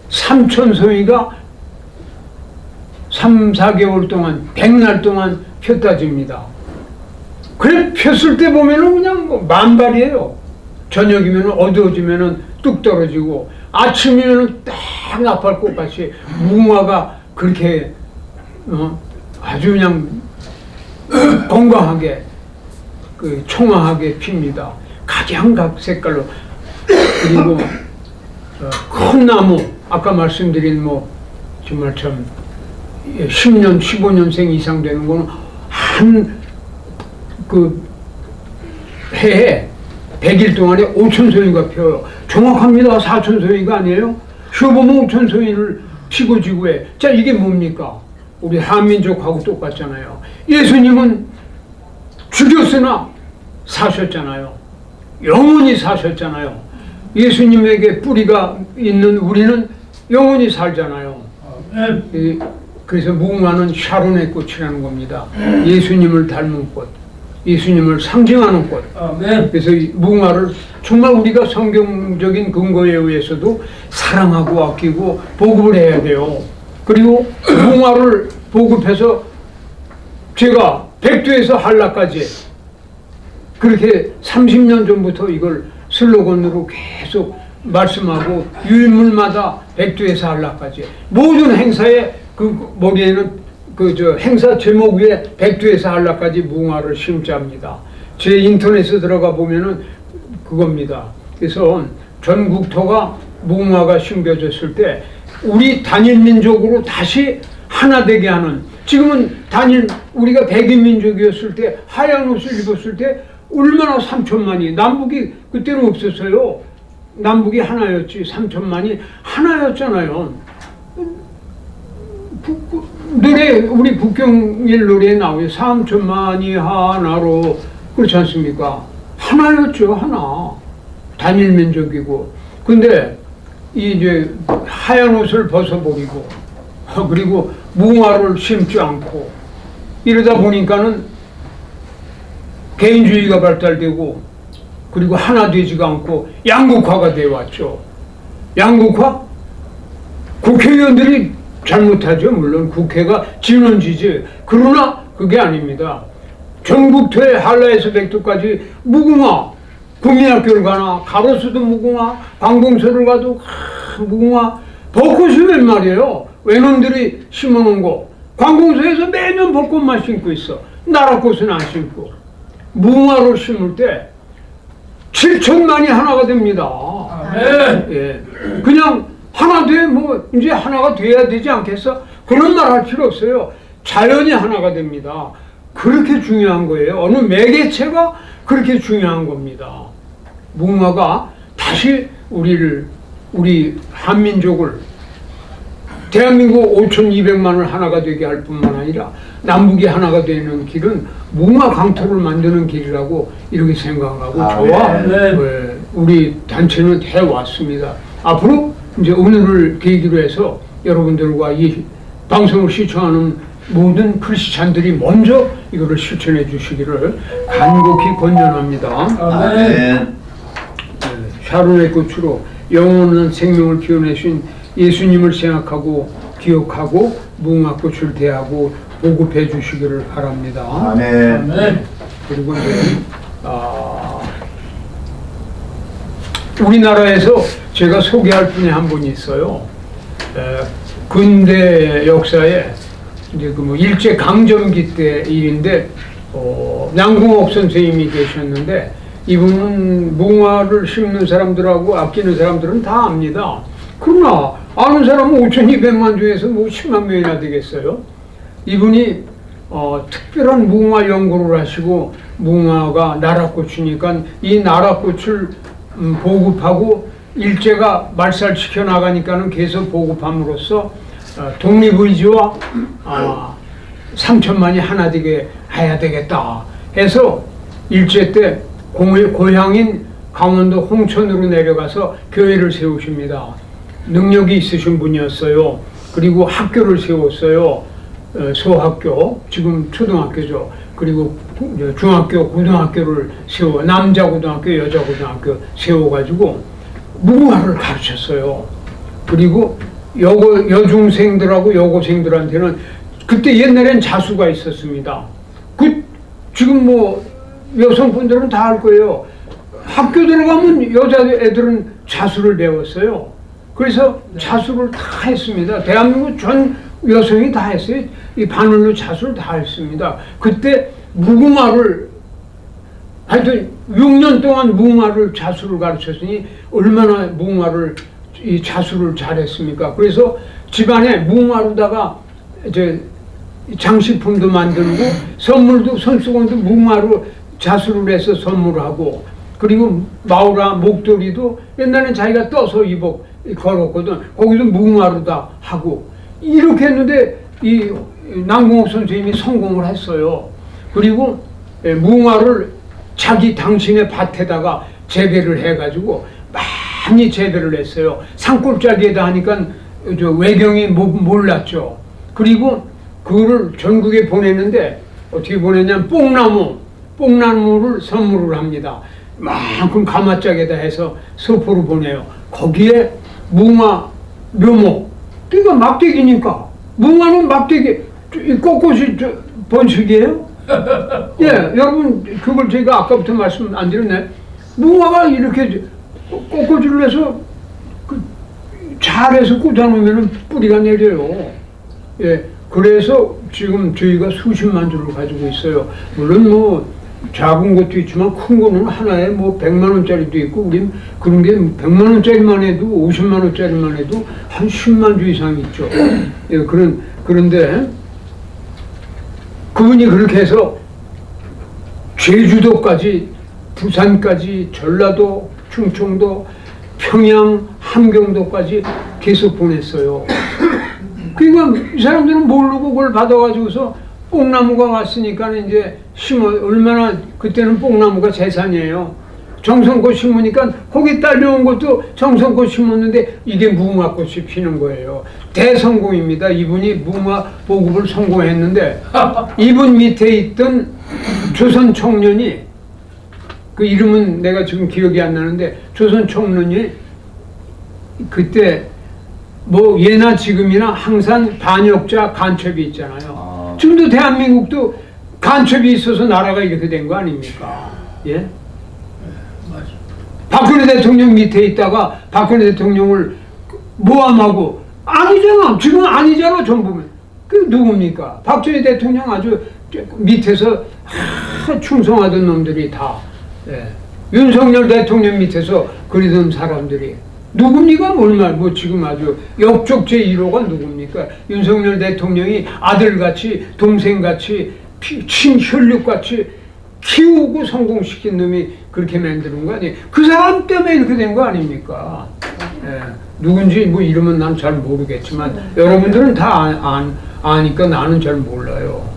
3,000송이가 3, 4개월 동안, 100날 동안 폈다 줍니다. 그래, 폈을 때 보면은 그냥 만발이에요. 저녁이면 어두워지면 뚝 떨어지고 아침이면 딱 나팔꽃같이 무궁화가 그렇게 아주 그냥 건강하게 청아하게 핍니다. 각양각 색깔로. 그리고 큰 나무 아까 말씀드린 정말 참 10년 15년생 이상 되는 거는 해에 100일 동안에 5,000송이가 펴요. 정확합니다. 4,000송이가 아니에요. 쉬어보면 5,000송이를 피고 지구에. 자, 이게 뭡니까? 우리 한민족하고 똑같잖아요. 예수님은 죽였으나 사셨잖아요. 영원히 사셨잖아요. 예수님에게 뿌리가 있는 우리는 영원히 살잖아요. 그래서 무궁화는 샤론의 꽃이라는 겁니다. 예수님을 닮은 꽃. 예수님을 상징하는 꽃. 그래서 이 무궁화를 정말 우리가 성경적인 근거에 의해서도 사랑하고 아끼고 보급을 해야 돼요. 그리고 무궁화를 보급해서 제가 백두에서 한라까지 그렇게 30년 전부터 이걸 슬로건으로 계속 말씀하고 유인물마다 백두에서 한라까지 모든 행사에 머리에는 행사 제목 위에 백두에서 한라까지 무궁화를 심자입니다. 제 인터넷에 들어가 보면은 그겁니다. 그래서 전 국토가 무궁화가 심겨졌을 때 우리 단일 민족으로 다시 하나 되게 하는, 지금은 우리가 백인 민족이었을 때 하얀 옷을 입었을 때 얼마나 3천만이, 남북이 그때는 없었어요. 남북이 하나였지 3천만이 하나였잖아요. 우리 국경일 노래에 나오요. 3천만이 하나로, 그렇지 않습니까? 하나였죠, 하나. 단일 민족이고. 근데 이제 하얀 옷을 벗어버리고 그리고 무궁화를 심지 않고 이러다 보니까는 개인주의가 발달되고 그리고 하나 되지가 않고 양극화가 되어 왔죠. 양극화? 국회의원들이 잘못하죠. 물론 국회가 진원지지. 그러나 그게 아닙니다. 전국토에 한라에서 백두까지 무궁화, 국민학교를 가나 가로수도 무궁화, 관공서를 가도 무궁화, 벚꽃이 웬 말이에요. 외놈들이 심어놓은 거 관공서에서 매년 벚꽃만 심고 있어. 나라꽃은 안 심고 무화로 심을 때 7천만이 하나가 됩니다. 예. 그냥 하나 돼, 뭐, 이제 하나가 돼야 되지 않겠어? 그런 말 할 필요 없어요. 자연이 하나가 됩니다. 그렇게 중요한 거예요. 어느 매개체가 그렇게 중요한 겁니다. 무화가 다시 우리 한민족을, 대한민국 5,200만을 하나가 되게 할 뿐만 아니라 남북이 하나가 되는 길은 무화 강토를 만드는 길이라고 이렇게 생각하고 저와 우리 단체는 해왔습니다. 앞으로 이제 오늘을 계기로 해서 여러분들과 이 방송을 시청하는 모든 크리스찬들이 먼저 이거를 실천해 주시기를 간곡히 권면합니다. 아멘. 샤론의 꽃으로 영원한 생명을 피워내신 예수님을 생각하고 기억하고 무궁화꽃을 대하고 보급해 주시기를 바랍니다. 아멘. 그리고 이제 우리나라에서 제가 소개할 분이 한 분이 있어요. 근대 역사에 이제 그 뭐 일제 강점기 때 일인데 양궁옥 선생님이 계셨는데 이분은 무궁화를 심는 사람들하고 아끼는 사람들은 다 압니다. 그러나 아는 사람은 5,200만 중에서 뭐 10만 명이나 되겠어요. 이분이 특별한 무궁화 연구를 하시고 무궁화가 나라꽃이니까 이 나라꽃을 보급하고 일제가 말살시켜 나가니까는 계속 보급함으로써 독립의지와 3천만이 하나 되게 해야 되겠다 해서 일제 때 고향인 강원도 홍천으로 내려가서 교회를 세우십니다. 능력이 있으신 분이었어요. 그리고 학교를 세웠어요. 소학교, 지금 초등학교죠. 그리고 중학교, 고등학교를 세워, 남자 고등학교, 여자 고등학교 세워가지고 무궁화를 가르쳤어요. 그리고 여중생들하고 여고생들한테는 그때 옛날엔 자수가 있었습니다. 지금 뭐 여성분들은 다 알 거예요. 학교 들어가면 여자애들은 자수를 배웠어요. 그래서 자수를 다 했습니다. 대한민국 전 여성이 다 했어요. 이 바늘로 자수를 다 했습니다. 그때 무궁화를 하여튼 6년 동안 무궁화를 자수를 가르쳤으니 얼마나 무궁화를 이 자수를 잘했습니까? 그래서 집안에 무궁화로다가 이제 장식품도 만들고 선물도 손수건도 무궁화로 자수를 해서 선물하고 그리고 마우라 목도리도 옛날엔 자기가 떠서 걸었거든. 거기도 무궁화로 다 하고 이렇게 했는데 이 남궁옥 선생님이 성공을 했어요. 그리고 무궁화를 당신의 밭에다가 재배를 해가지고 많이 재배를 했어요. 산골짜기에다 하니까 저 외경이 몰랐죠. 그리고 그거를 전국에 보냈는데 어떻게 보냈냐면 뽕나무를 선물을 합니다. 만큼 가마짝에다 해서 서포로 보내요. 거기에 무궁화 묘목, 그러니까 막대기니까 무궁화는 막대기, 꽃꽃이 번식이에요. 예, 여러분 그걸 제가 아까부터 말씀 안 드렸네. 무궁화가 이렇게 꽃꽂이를 해서 잘해서 꽂아놓으면 뿌리가 내려요. 예, 그래서 지금 저희가 수십만 줄을 가지고 있어요. 물론 뭐 작은 것도 있지만 큰 거는 하나에 뭐 100만 원짜리도 있고 우린 그런 게 100만 원짜리만 해도 50만 원짜리만 해도 한 10만 주 이상 있죠. 예, 그런데 그분이 그렇게 해서 제주도까지 부산까지 전라도 충청도 평양 함경도까지 계속 보냈어요. 그러니까 이 사람들은 모르고 그걸 받아가지고서 뽕나무가 왔으니까 이제 얼마나 그때는 뽕나무가 재산이에요. 정성꽃 심으니까 거기 딸려온 것도 정성꽃 심었는데 이게 무궁화꽃이 피는 거예요. 대성공입니다. 이분이 무궁화 보급을 성공했는데 이분 밑에 있던 조선 청년이 그 이름은 내가 지금 기억이 안 나는데 조선 청년이 그때 뭐 예나 지금이나 항상 반역자 간첩이 있잖아요. 지금도 대한민국도 간첩이 있어서 나라가 이렇게 된 거 아닙니까? 예? 박근혜 대통령 밑에 있다가 박근혜 대통령을 모함하고 아니잖아. 지금 아니잖아. 전부면. 그 누굽니까? 박정희 대통령 아주 밑에서 충성하던 놈들이 다 윤석열 대통령 밑에서 그리던 사람들이 누굽니까? 뭐 지금 아주 역적 제1호가 누굽니까? 윤석열 대통령이 아들같이 동생같이 친혈육같이 키우고 성공시킨 놈이 그렇게 만드는 거 아니에요? 그 사람 때문에 이렇게 된 거 아닙니까? 누군지 뭐 이름은 난 잘 모르겠지만 여러분들은 다 아니까 나는 잘 몰라요.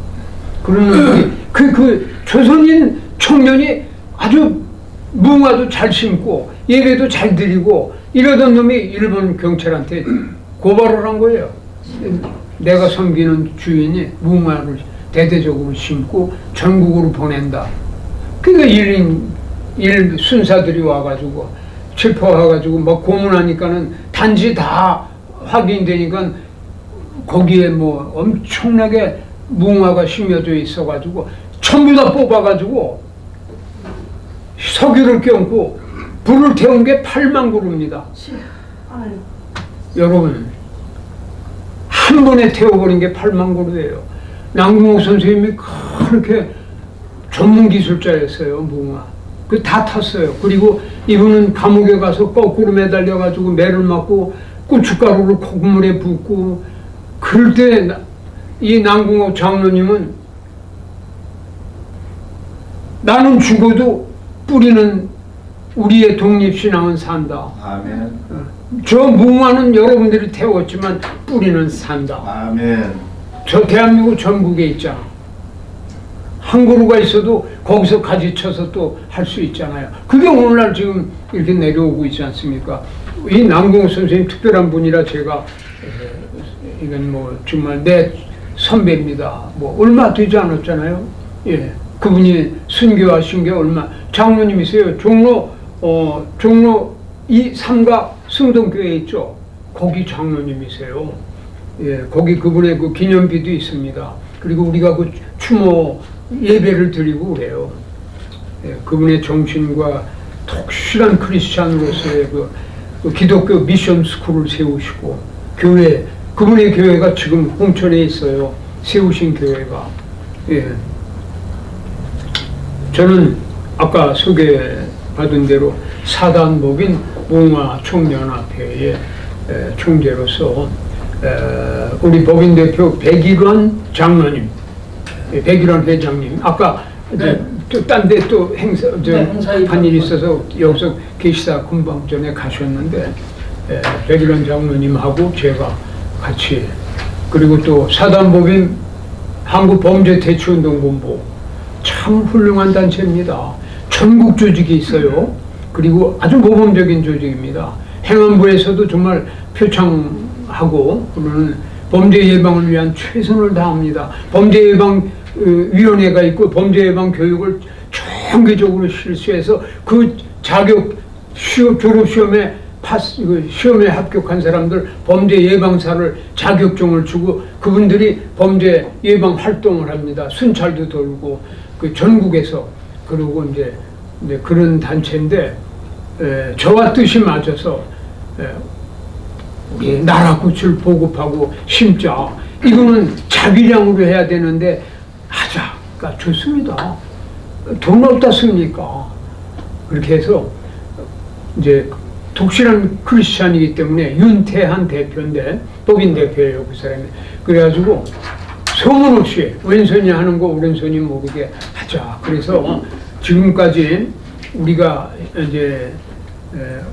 그런 놈이 그 조선인 청년이 아주 무화도 잘 심고 예배도 잘 드리고 이러던 놈이 일본 경찰한테 고발을 한 거예요. 내가 섬기는 주인이 무화를 대대적으로 심고 전국으로 보낸다. 그러니까 일 순사들이 와가지고 체포해가지고 막 고문하니까는 단지 다 확인되니까 거기에 뭐 엄청나게 무화가 심겨져 있어가지고 전부 다 뽑아가지고 석유를 껴안고 불을 태운 게 8만 그루입니다. 여러분 한 번에 태워버린 게 8만 그루예요. 남궁옥 선생님이 그렇게 전문 기술자였어요. 무화 그 다 탔어요. 그리고 이분은 감옥에 가서 거꾸로 매달려가지고 매를 맞고 고춧가루를 콧물에 붓고 그럴 때 이 남궁옥 장로님은 나는 죽어도 뿌리는 우리의 독립신앙은 산다. 아멘. 저 무화는 여러분들이 태웠지만 뿌리는 산다. 아멘. 저 대한민국 전국에 있잖아. 한 그루가 있어도 거기서 가지쳐서 또 할 수 있잖아요. 그게 오늘날 지금 이렇게 내려오고 있지 않습니까? 이 남궁옥 선생님 특별한 분이라 제가 이건 뭐 정말 내 선배입니다. 뭐 얼마 되지 않았잖아요. 예, 그분이 순교하신 게 얼마 장로님이세요. 종로 2, 3가 승동교회 있죠. 거기 장로님이세요. 예, 거기 그분의 그 기념비도 있습니다. 그리고 우리가 그 추모 예배를 드리고 그래요. 예, 그분의 정신과 독실한 크리스찬으로서의 그 기독교 미션 스쿨을 세우시고 교회 그분의 교회가 지금 홍천에 있어요. 세우신 교회가. 예. 저는 아까 소개받은 대로 사단법인 무화총연합회의 총재로서 우리 법인 대표 백일원 장로님, 백일원 회장님, 아까 딴 데 또 한 일 있어서 여기서 계시다 금방 전에 가셨는데 백일원 장로님하고 제가 같이 그리고 또 사단법인 한국범죄대처운동본부 참 훌륭한 단체입니다. 전국 조직이 있어요. 그리고 아주 모범적인 조직입니다. 행안부에서도 정말 표창하고 그러는 범죄 예방을 위한 최선을 다합니다. 범죄 예방 위원회가 있고 범죄 예방 교육을 정기적으로 실시해서 그 자격 졸업 시험에 시험에 합격한 사람들 범죄 예방사를 자격증을 주고 그분들이 범죄 예방 활동을 합니다. 순찰도 돌고 그 전국에서 그러고 이제 그런 단체인데 저와 뜻이 맞아서 우리 나라 꽃을 보급하고 심자 이거는 자비량으로 해야 되는데 하자가 좋습니다. 돈 없다 씁니까? 그렇게 해서 이제 독실한 크리스찬이기 때문에 윤태한 대표인데 법인 대표예요 그 사람이. 그래가지고 소문 없이 왼손이 하는 거 오른손이 모르게 하자. 그래서 지금까지 우리가 이제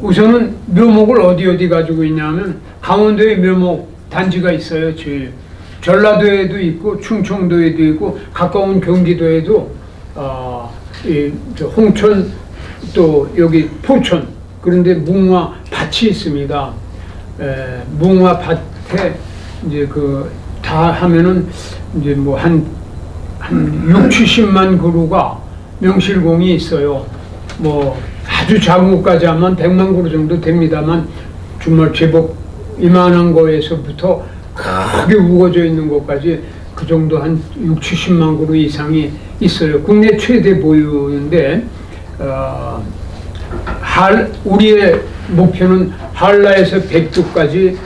우선은 묘목을 어디 가지고 있냐면 강원도에 묘목 단지가 있어요. 전라도에도 있고 충청도에도 있고 가까운 경기도에도 홍천 또 여기 포천 그런데 무화 밭이 있습니다. 무화 밭에 이제 다 하면은 이제 뭐 한 6, 70만 그루가 명실공히 있어요. 뭐 아주 작은 것까지 하면 100만 그루 정도 됩니다만 정말 제법 이만한 거에서부터 크게 우거져 있는 것까지 그 정도 한 6, 70만 그루 이상이 있어요. 국내 최대 보유인데 우리의 목표는 한라에서 백두까지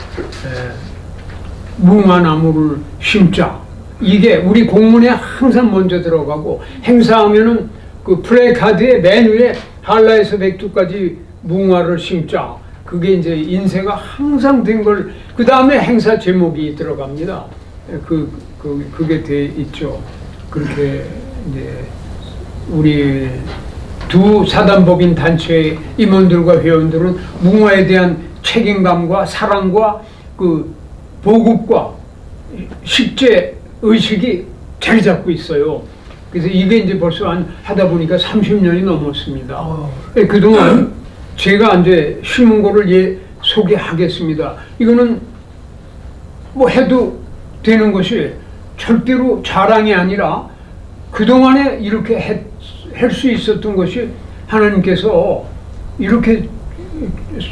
무화나무를 심자 이게 우리 공문에 항상 먼저 들어가고, 행사하면은 그 플래카드의 맨 위에 한라에서 백두까지 무궁화를 심자. 그게 이제 인쇄가 항상 된 걸, 그 다음에 행사 제목이 들어갑니다. 그게 돼 있죠. 그렇게 이제 우리 두 사단법인 단체 임원들과 회원들은 무궁화에 대한 책임감과 사랑과 그 보급과 식재 의식이 자리 잡고 있어요. 그래서 이게 이제 벌써 하다 보니까 30년이 넘었습니다. 그동안 제가 이제 심은 거를 소개하겠습니다. 이거는 뭐 해도 되는 것이 절대로 자랑이 아니라 그동안에 이렇게 할 수 있었던 것이 하나님께서 이렇게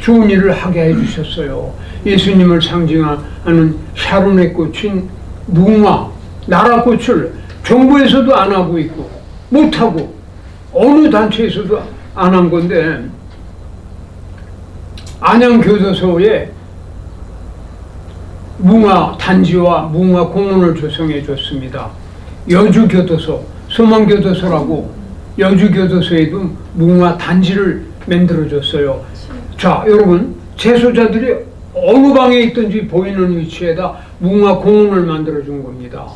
좋은 일을 하게 해주셨어요. 예수님을 상징하는 샤론의 꽃인 무궁화, 나라꽃을 정부에서도 안 하고 있고 못하고 어느 단체에서도 안 한 건데, 안양교도소에 무궁화 단지와 무궁화 공원을 조성해 줬습니다. 여주교도소, 소망교도소라고 여주교도소에도 무궁화 단지를 만들어 줬어요. 자, 여러분, 재소자들이 어느 방에 있든지 보이는 위치에다 무궁화 공원을 만들어 준 겁니다.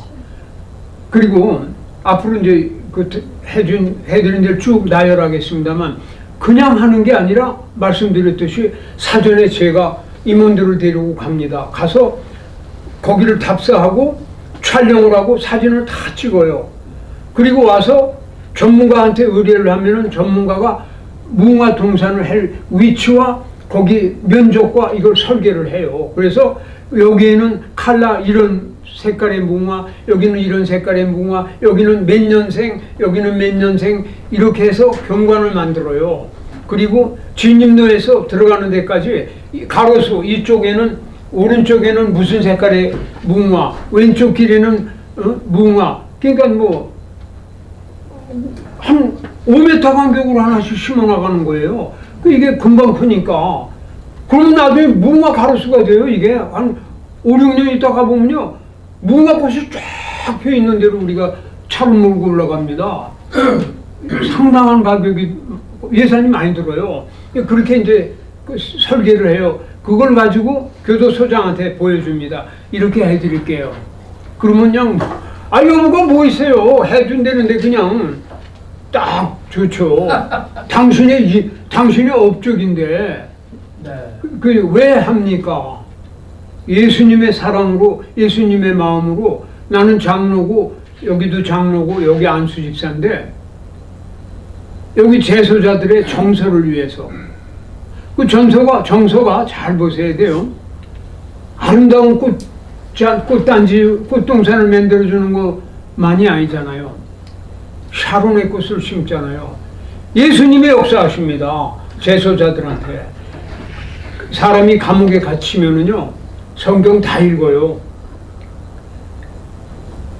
그리고 앞으로 이제 해드린 데를 쭉 나열하겠습니다만, 그냥 하는 게 아니라 말씀드렸듯이 사전에 제가 임원들을 데리고 갑니다. 가서 거기를 답사하고 촬영을 하고 사진을 다 찍어요. 그리고 와서 전문가한테 의뢰를 하면은 전문가가 무궁화 동산을 할 위치와 거기 면적과 이걸 설계를 해요. 그래서 여기에는 칼라 이런 색깔의 무궁화, 여기는 이런 색깔의 무궁화, 여기는 몇 년생, 여기는 몇 년생, 이렇게 해서 경관을 만들어요. 그리고 진입로에서 들어가는 데까지 가로수, 이쪽에는 오른쪽에는 무슨 색깔의 무궁화, 왼쪽 길에는 무궁화. 그러니까 뭐 한 5m 간격으로 하나씩 심어 나가는 거예요. 이게 금방 크니까. 그러면 나중에 무궁화 가로수가 돼요. 이게 한 5, 6년 있다 가보면요, 무궁화 꽃이 쫙 펴 있는 데로 우리가 차를 몰고 올라갑니다. 상당한 가격이, 예산이 많이 들어요. 그렇게 이제 설계를 해요. 그걸 가지고 교도소장한테 보여줍니다. 이렇게 해드릴게요. 그러면 그냥 여보가 뭐 있어요? 해준다는데 그냥 딱 좋죠. 당신의 업적인데 왜 합니까? 예수님의 사랑으로, 예수님의 마음으로, 나는 장로고 여기도 장로고 여기 안수 집사인데 여기 재소자들의 정서를 위해서, 그 정서가 잘 보셔야 돼요. 아름다운 꽃단지, 꽃동산을 만들어주는 것만이 아니잖아요. 샤론의 꽃을 심잖아요. 예수님의 역사하십니다. 재소자들한테. 사람이 감옥에 갇히면은요, 성경 다 읽어요.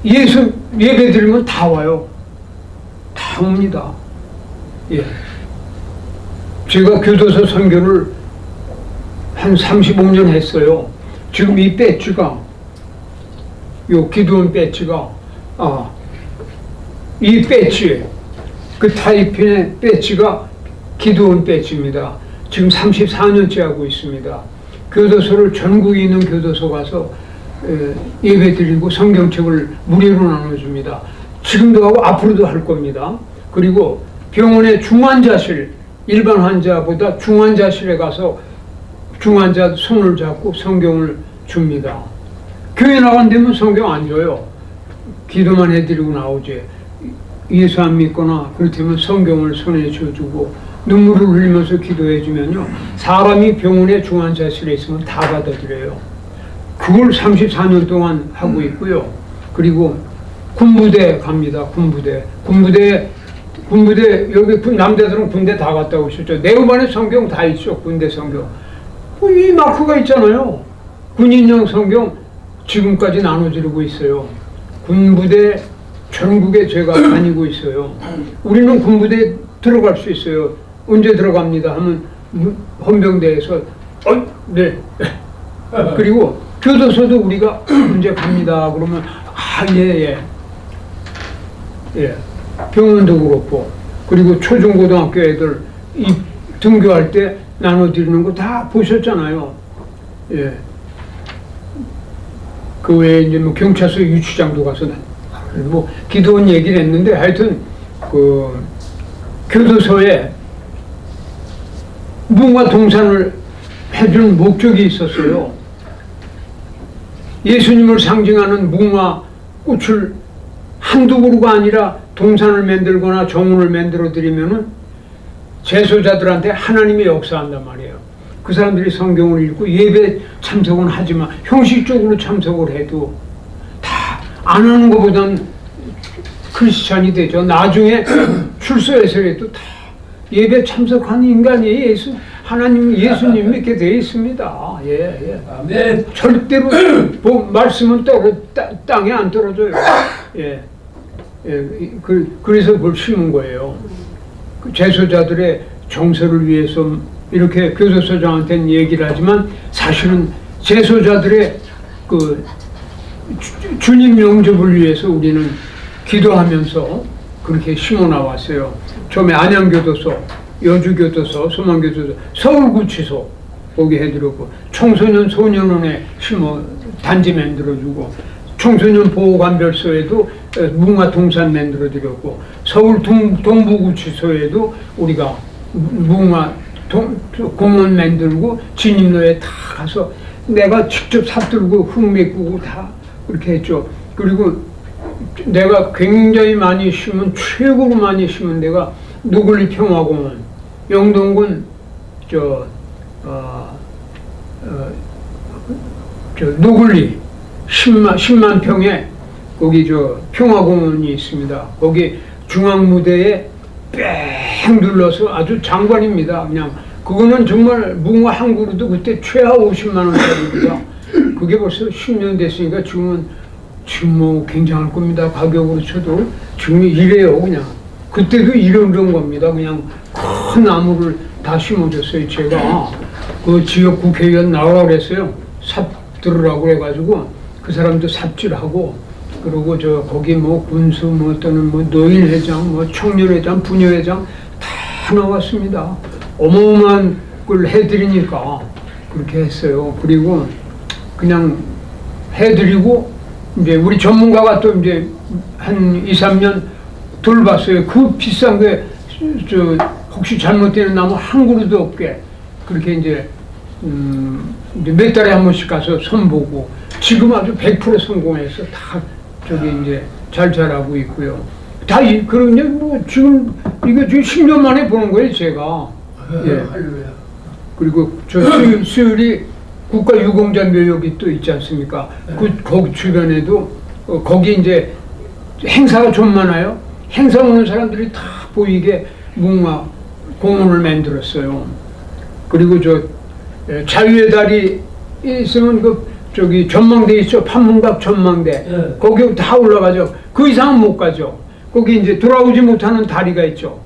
예수 예배 드리면 다 와요. 다 옵니다. 예. 제가 교도소 선교를 한 35년 했어요. 지금 이 배지가, 요 기도원 배지가, 이 배지, 그 타이핀의 배지가 기도원 배지입니다. 지금 34년째 하고 있습니다. 교도소를, 전국에 있는 교도소 가서 예배 드리고 성경책을 무료로 나눠줍니다. 지금도 하고 앞으로도 할 겁니다. 그리고 병원의 중환자실, 일반 환자보다 중환자실에 가서 중환자 손을 잡고 성경을 줍니다. 교회 나간다면 성경 안 줘요. 기도만 해드리고 나오지. 예수 안 믿거나 그렇다면 성경을 손에 쥐어주고 눈물을 흘리면서 기도해주면요, 사람이 병원의 중환자실에 있으면 다 받아들여요. 그걸 34년 동안 하고 있고요. 그리고 군부대 갑니다. 군부대 여기 남자들은 군대 다 갔다 오셨죠. 내후반에 성경 다 있죠. 군대 성경. 이 마크가 있잖아요. 군인용 성경 지금까지 나눠지르고 있어요. 군부대 전국에 제가 다니고 있어요. 우리는 군부대 들어갈 수 있어요. 언제 들어갑니다 하면 헌병대에서 네. 그리고 교도소도 우리가 문제 갑니다. 그러면 예. 병원도 그렇고 그리고 초중고등학교 애들 등교할 때 나눠드리는 거 다 보셨잖아요. 예. 그 외에 이제 뭐 경찰서 유치장도 가서 뭐 기도원 얘기를 했는데 하여튼 그 교도소에 무궁화 동산을 해준 목적이 있었어요. 예수님을 상징하는 무궁화 꽃을 한두 그루가 아니라 동산을 만들거나 정원을 만들어 드리면은 제소자들한테 하나님이 역사한단 말이에요. 그 사람들이 성경을 읽고 예배 참석은 하지만 형식적으로 참석을 해도 다 안 하는 것보단 크리스찬이 되죠. 나중에 출소해서라도 다 예배 참석하는 인간이 하나님 예수님 믿게 되어 있습니다. 예. 아멘. 절대로 말씀은 땅에 안 떨어져요. 예. 그래서 그걸 심은 거예요. 그 제소자들의 정서를 위해서 이렇게 교도소장한테는 얘기를 하지만 사실은 제소자들의 그 주님 영접을 위해서 우리는 기도하면서 그렇게 심어 나왔어요. 처음에 안양교도소, 여주교도소, 소망교도소, 서울구치소 거기 해드렸고 청소년 소년원에 심어 단지 만들어주고 청소년 보호감별소에도 무궁화 동산 만들어드렸고 서울 동부구치소에도 우리가 무궁화 공원 만들고 진입로에 다 가서 내가 직접 삽들고 흙 메꾸고 다 그렇게 했죠. 그리고 내가 굉장히 많이 심은 최고로 많이 심은 데가 노글리 평화공원, 영동군 노글리 10만 평에 거기 평화공원이 있습니다. 거기 중앙무대에 뺑 둘러서 아주 장관입니다. 그냥 그거는 정말 무궁화 한 그루도 그때 최하 50만 원짜리입니다. 그게 벌써 10년 됐으니까 지금 뭐 굉장할 겁니다. 가격으로 쳐도 지금 이래요. 그냥 그때도 이런 겁니다. 그냥 큰 나무를 다 심어줬어요. 제가 그 지역 국회의원 나오라 그랬어요. 삽 들으라고 해가지고 그 사람도 삽질하고 그리고 거기 뭐 군수 또는 노인회장 청년회장 부녀회장 다 나왔습니다. 어마어마한 걸 해드리니까 그렇게 했어요. 그리고 그냥 해드리고 이제 우리 전문가가 또 이제 한 2, 3년 돌봤어요. 그 비싼 게 혹시 잘못되는 나무 한 그루도 없게 그렇게 이제 몇 달에 한 번씩 가서 선보고 지금 아주 100% 성공해서 다 이제 잘 자라고 있고요. 다 그러냐 뭐 지금 이거 지금 10년 만에 보는 거예요 제가. 예. 그리고 수율이 국가유공자 묘역이 또 있지 않습니까? 거기 주변에도 거기 이제 행사가 좀 많아요. 행사 오는 사람들이 다 보이게 무궁화 공원을 만들었어요. 그리고 자유의 달이 있으면 전망대 있죠. 판문각 전망대. 거기 다 올라가죠. 그 이상은 못 가죠. 거기 이제 돌아오지 못하는 다리가 있죠.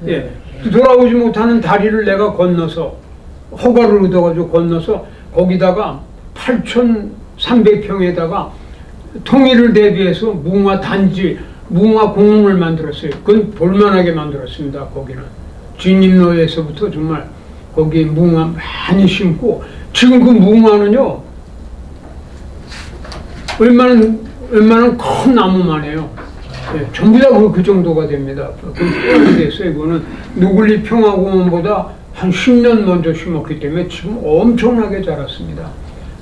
예. 돌아오지 못하는 다리를 내가 건너서 허가를 얻어가지고 건너서 거기다가 8,300평에다가 통일을 대비해서 무궁화 단지, 무궁화 공원을 만들었어요. 그건 볼만하게 만들었습니다. 거기는 진입로에서부터 정말 거기 무궁화 많이 심고 지금 그 무궁화는요 웬만한 큰 나무만 해요. 예, 전부 다 그 정도가 됩니다. 그렇게 됐어요. 이거는 노글리 평화공원보다 한 10년 먼저 심었기 때문에 지금 엄청나게 자랐습니다.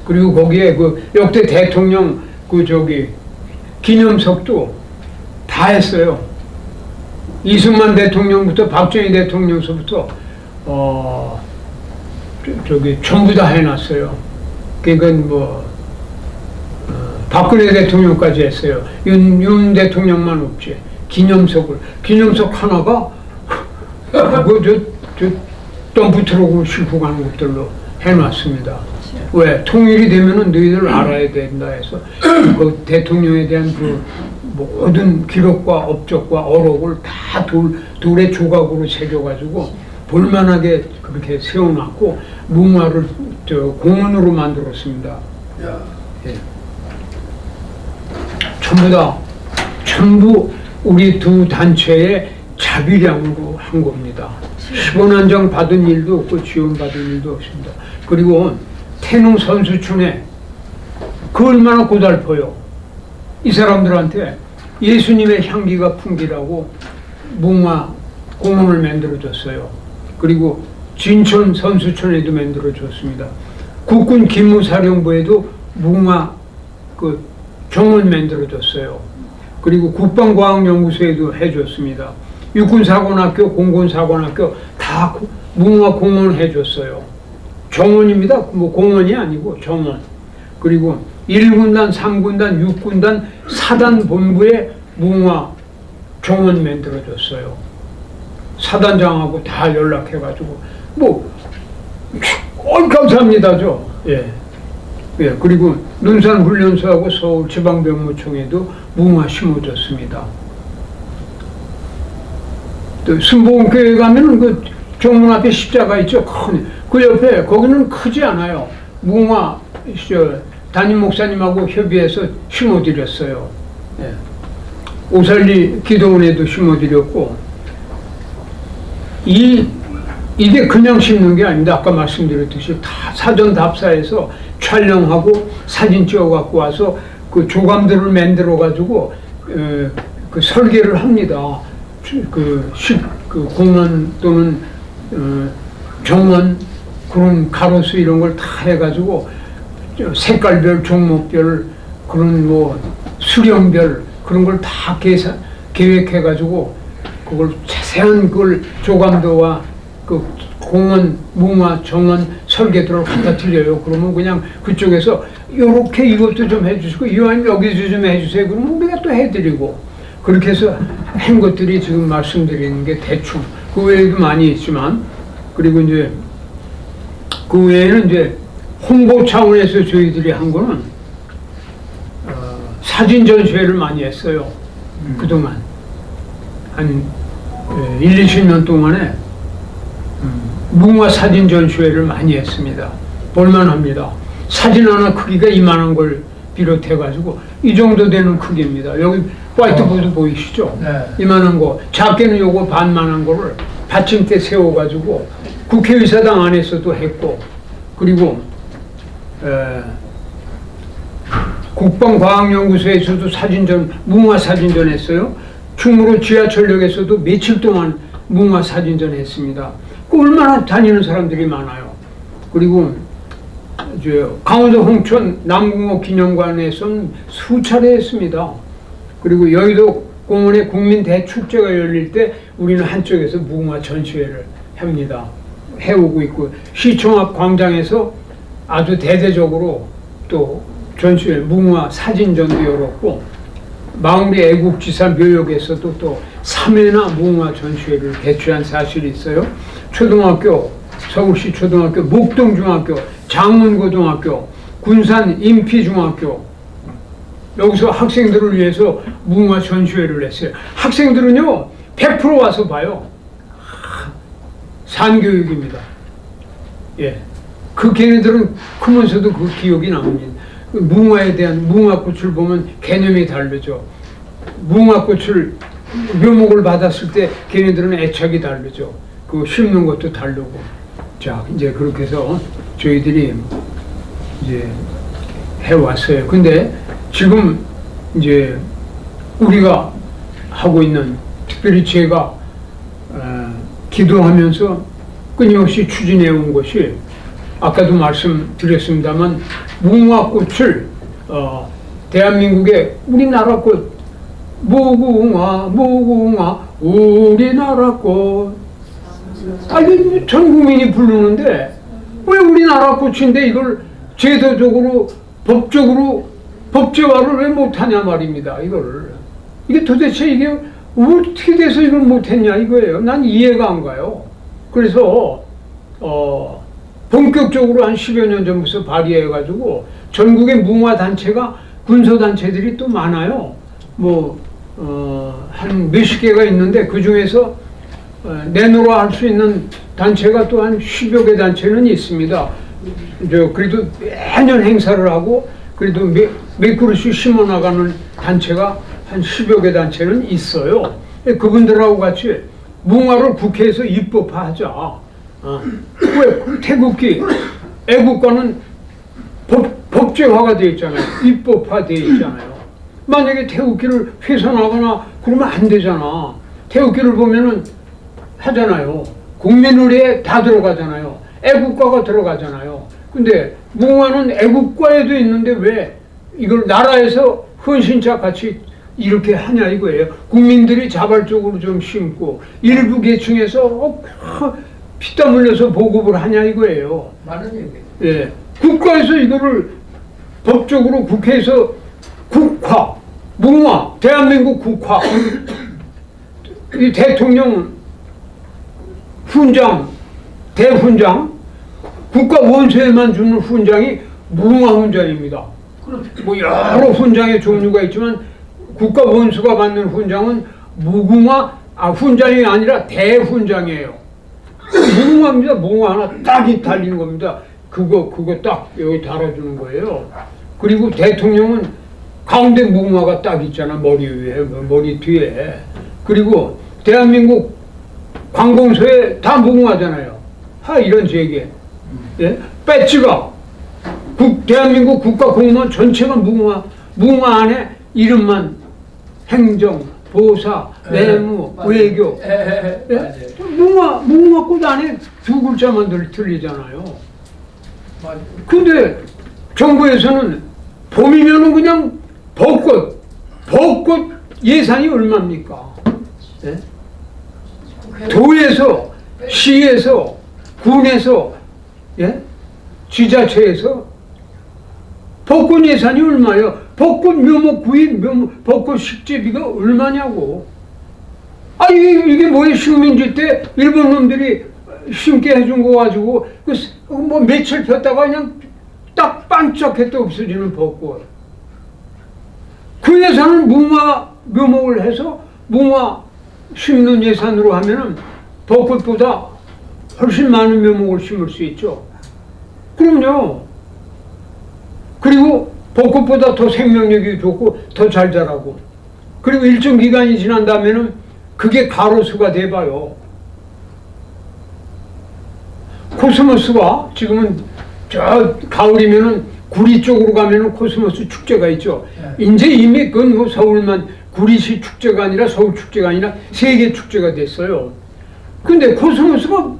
그리고 거기에 그 역대 대통령 기념석도 다 했어요. 이승만 대통령부터 박정희 대통령서부터 전부 다 해놨어요. 그러니까 박근혜 대통령까지 했어요. 윤 대통령만 없지. 기념석 하나가 덤프트럭으로 싣고 가는 것들로 해놨습니다. 왜? 통일이 되면은 너희들 알아야 된다 해서 그 대통령에 대한 모든 기록과 업적과 어록을 다 돌의 조각으로 새겨가지고 볼만하게 그렇게 세워놨고 무궁화를 공원으로 만들었습니다. 예. 전부 우리 두 단체의 자비량으로 한 겁니다. 10원 한 장 받은 일도 없고 지원받은 일도 없습니다. 그리고 태릉 선수촌에 그 얼마나 고달퍼요. 이 사람들한테 예수님의 향기가 풍기라고 뭉화 공원을 만들어줬어요. 그리고 진천 선수촌에도 만들어줬습니다. 국군 기무사령부에도 뭉화 그 정원 만들어줬어요. 그리고 국방과학연구소에도 해줬습니다. 육군사관학교, 공군사관학교 다 뭉화 공원 해줬어요. 정원입니다. 뭐 공원이 아니고 정원. 그리고 1군단, 3군단, 6군단, 4단 본부에 뭉화 정원 만들어줬어요. 사단장하고 다 연락해가지고 감사합니다죠. 예. 예. 그리고 눈산훈련소하고 서울지방병무청에도 뭉화 심어줬습니다. 또 순복음교회 가면은 그 정문 앞에 십자가 있죠. 그 옆에 거기는 크지 않아요. 뭉화 담임 목사님하고 협의해서 심어드렸어요. 예. 오살리 기도원에도 심어드렸고, 이게 그냥 심는 게 아닙니다. 아까 말씀드렸듯이 다 사전 답사해서 촬영하고 사진 찍어 갖고 와서 그 조감들을 만들어 가지고 그 설계를 합니다. 그 공원 또는 정원 그런 가로수 이런 걸 다 해가지고 색깔별, 종목별 그런 수령별 그런 걸 다 계획해가지고 그걸 자세한 그걸 조감도와 그 공원, 뭉화, 정원 설계도를 갖다 드려요. 그러면 그냥 그쪽에서 요렇게 이것도 좀 해주시고 이왕 여기도 좀 해주세요. 그러면 우리가 또 해드리고 그렇게 해서 한 것들이 지금 말씀드리는 게 대충 그 외에도 많이 있지만 그리고 이제 그 외에는 이제 홍보 차원에서 저희들이 한 거는 사진 전시회를 많이 했어요. 그동안 한 1, 20년 동안에 뭉화 사진 전시회를 많이 했습니다. 볼만합니다. 사진 하나 크기가 이만한 걸 비롯해 가지고 이 정도 되는 크기입니다. 여기 화이트보드 보이시죠? 네. 이만한 거 작게는 요거 반만한 거를 받침대 세워 가지고 국회의사당 안에서도 했고 그리고 국방과학연구소에서도 뭉화 사진전 했어요. 충무로 지하철역에서도 며칠 동안 뭉화 사진전 했습니다. 얼마나 다니는 사람들이 많아요. 그리고 강원도 홍천 남궁호 기념관에서는 수차례 했습니다. 그리고 여의도 공원에 국민 대축제가 열릴 때 우리는 한쪽에서 뭉화 전시회를 합니다. 해오고 있고 시청 앞 광장에서 아주 대대적으로 또 전시회 뭉화 사진전도 열었고 마무리 애국지사 묘역에서도 또 3회나 뭉화 전시회를 개최한 사실이 있어요. 초등학교, 서울시 초등학교, 목동중학교, 장문고등학교, 군산 임피중학교 여기서 학생들을 위해서 뭉화 전시회를 했어요. 학생들은요 100% 와서 봐요. 산교육입니다. 예, 그 걔네들은 크면서도 그 기억이 남습니다. 뭉화에 대한 뭉화꽃을 보면 개념이 다르죠. 뭉화꽃을 묘목을 받았을 때 걔네들은 애착이 다르죠. 그 심는 것도 다르고. 자, 이제 그렇게 해서 저희들이 이제 해왔어요. 근데 지금 이제 우리가 하고 있는 특별히 제가 기도하면서 끊임없이 추진해 온 것이 아까도 말씀드렸습니다만 뭉화꽃을 대한민국의 우리나라 꽃 무궁화 우리나라 꽃 아니 전 국민이 부르는데 왜 우리나라 꽃인데 이걸 제도적으로 법적으로 법제화를 왜 못하냐 말입니다. 이게 도대체 이게 어떻게 돼서 이걸 못했냐 이거예요. 난 이해가 안 가요. 그래서 본격적으로 한 10여 년 전부터 발의해가지고 전국의 뭉화 단체가 군소 단체들이 또 많아요. 한 몇십 개가 있는데 그 중에서 내노라 할 수 있는 단체가 또 한 10여 개 단체는 있습니다. 그래도 매년 행사를 하고 그래도 몇 그릇씩 심어 나가는 단체가 한 10여 개 단체는 있어요. 그분들하고 같이 뭉화를 국회에서 입법화하자. 왜 태극기 애국가는 법제화가 되어 있잖아요. 입법화되어 있잖아요. 만약에 태극기를 훼손하거나 그러면 안 되잖아. 태극기를 보면은 하잖아요. 국민의례에 다 들어가잖아요. 애국가가 들어가잖아요. 근데 뭉화는 애국가에도 있는데 왜 이걸 나라에서 헌신차 같이 이렇게 하냐 이거예요. 국민들이 자발적으로 좀 심고 일부 계층에서 피땀 흘려서 보급을 하냐 이거예요. 많은 얘기. 예, 국가에서 이거를 법적으로 국회에서 국화, 뭉화, 대한민국 국화, 이 대통령 훈장, 대훈장, 국가 원수에만 주는 훈장이 뭉화 훈장입니다. 뭐 여러 훈장의 종류가 있지만 국가 원수가 받는 훈장은 무궁화, 훈장이 아니라 대훈장이에요. 무궁화입니다. 무궁화 하나 딱이 달린 겁니다. 그거 딱 여기 달아주는 거예요. 그리고 대통령은 가운데 무궁화가 딱 있잖아. 머리 위에, 머리 뒤에. 그리고 대한민국 관공서에 다 무궁화잖아요. 이런 제게. 예? 배지가 대한민국 국가공무원 전체가 무궁화 안에 이름만 행정, 보사, 내무, 외교. 예? 무궁화 꽃 안에 두 글자만 들리잖아요. 근데 정부에서는 봄이면은 그냥 벚꽃 예산이 얼마입니까? 예? 도에서, 시에서, 군에서, 예? 지자체에서 벚꽃 예산이 얼마예요? 벚꽃 묘목 구입, 벚꽃 식재비가 얼마냐고. 이게 뭐예요? 식민지 때 일본 놈들이 심게 해준 거 가지고 뭐 며칠 폈다가 그냥 딱 반짝했다 없어지는 벚꽃. 그 예산은 뭉화 묘목을 해서 뭉화 심는 예산으로 하면은 벚꽃보다 훨씬 많은 묘목을 심을 수 있죠. 그럼요. 그리고 벚꽃보다 더 생명력이 좋고 더 잘 자라고. 그리고 일정 기간이 지난 다음에는 그게 가로수가 돼봐요. 코스모스가 지금은 저 가을이면은 구리 쪽으로 가면은 코스모스 축제가 있죠. 이제 이미 그건 뭐 서울만 구리시 축제가 아니라 서울 축제가 아니라 세계 축제가 됐어요. 근데 코스모스가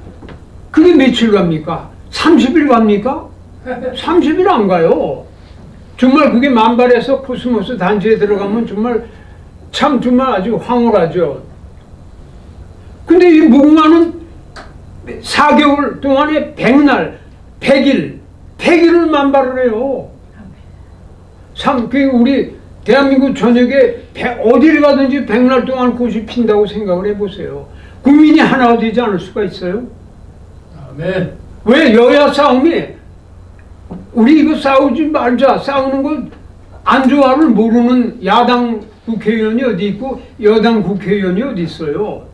그게 며칠 갑니까? 30일 갑니까? 30일 안 가요. 정말 그게 만발해서 코스모스 단지에 들어가면 정말 아주 황홀하죠. 근데 이 무궁화는 4개월 동안에 100날, 100일을 만발을 해요. 우리 대한민국 전역에 어디를 가든지 100날 동안 꽃이 핀다고 생각을 해보세요. 국민이 하나가 되지 않을 수가 있어요? 아멘. 왜 여야 싸움이 우리 이거 싸우지 말자, 싸우는 거 안 좋아를 모르는 야당 국회의원이 어디 있고 여당 국회의원이 어디 있어요?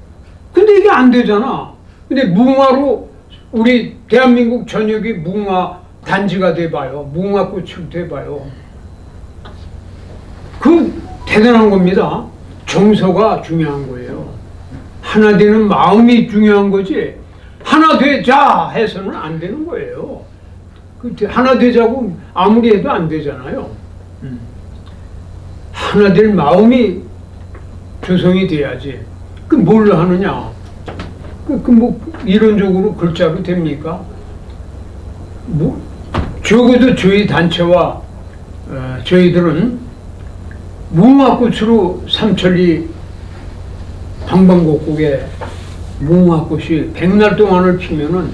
근데 이게 안 되잖아. 근데 무궁화로 우리 대한민국 전역이 무궁화 단지가 돼봐요. 무궁화꽃이 돼봐요. 그 대단한 겁니다. 정서가 중요한 거예요. 하나 되는 마음이 중요한 거지. 하나 되자 해서는 안 되는 거예요. 하나 되자고 아무리 해도 안 되잖아요. 하나 될 마음이 조성이 돼야지. 뭘로 하느냐? 뭐 이론적으로 글자로 됩니까? 적어도 저희 단체와 저희들은 무궁화꽃으로 삼천리 방방곡곡에 무궁화꽃이 100날 동안을 피면은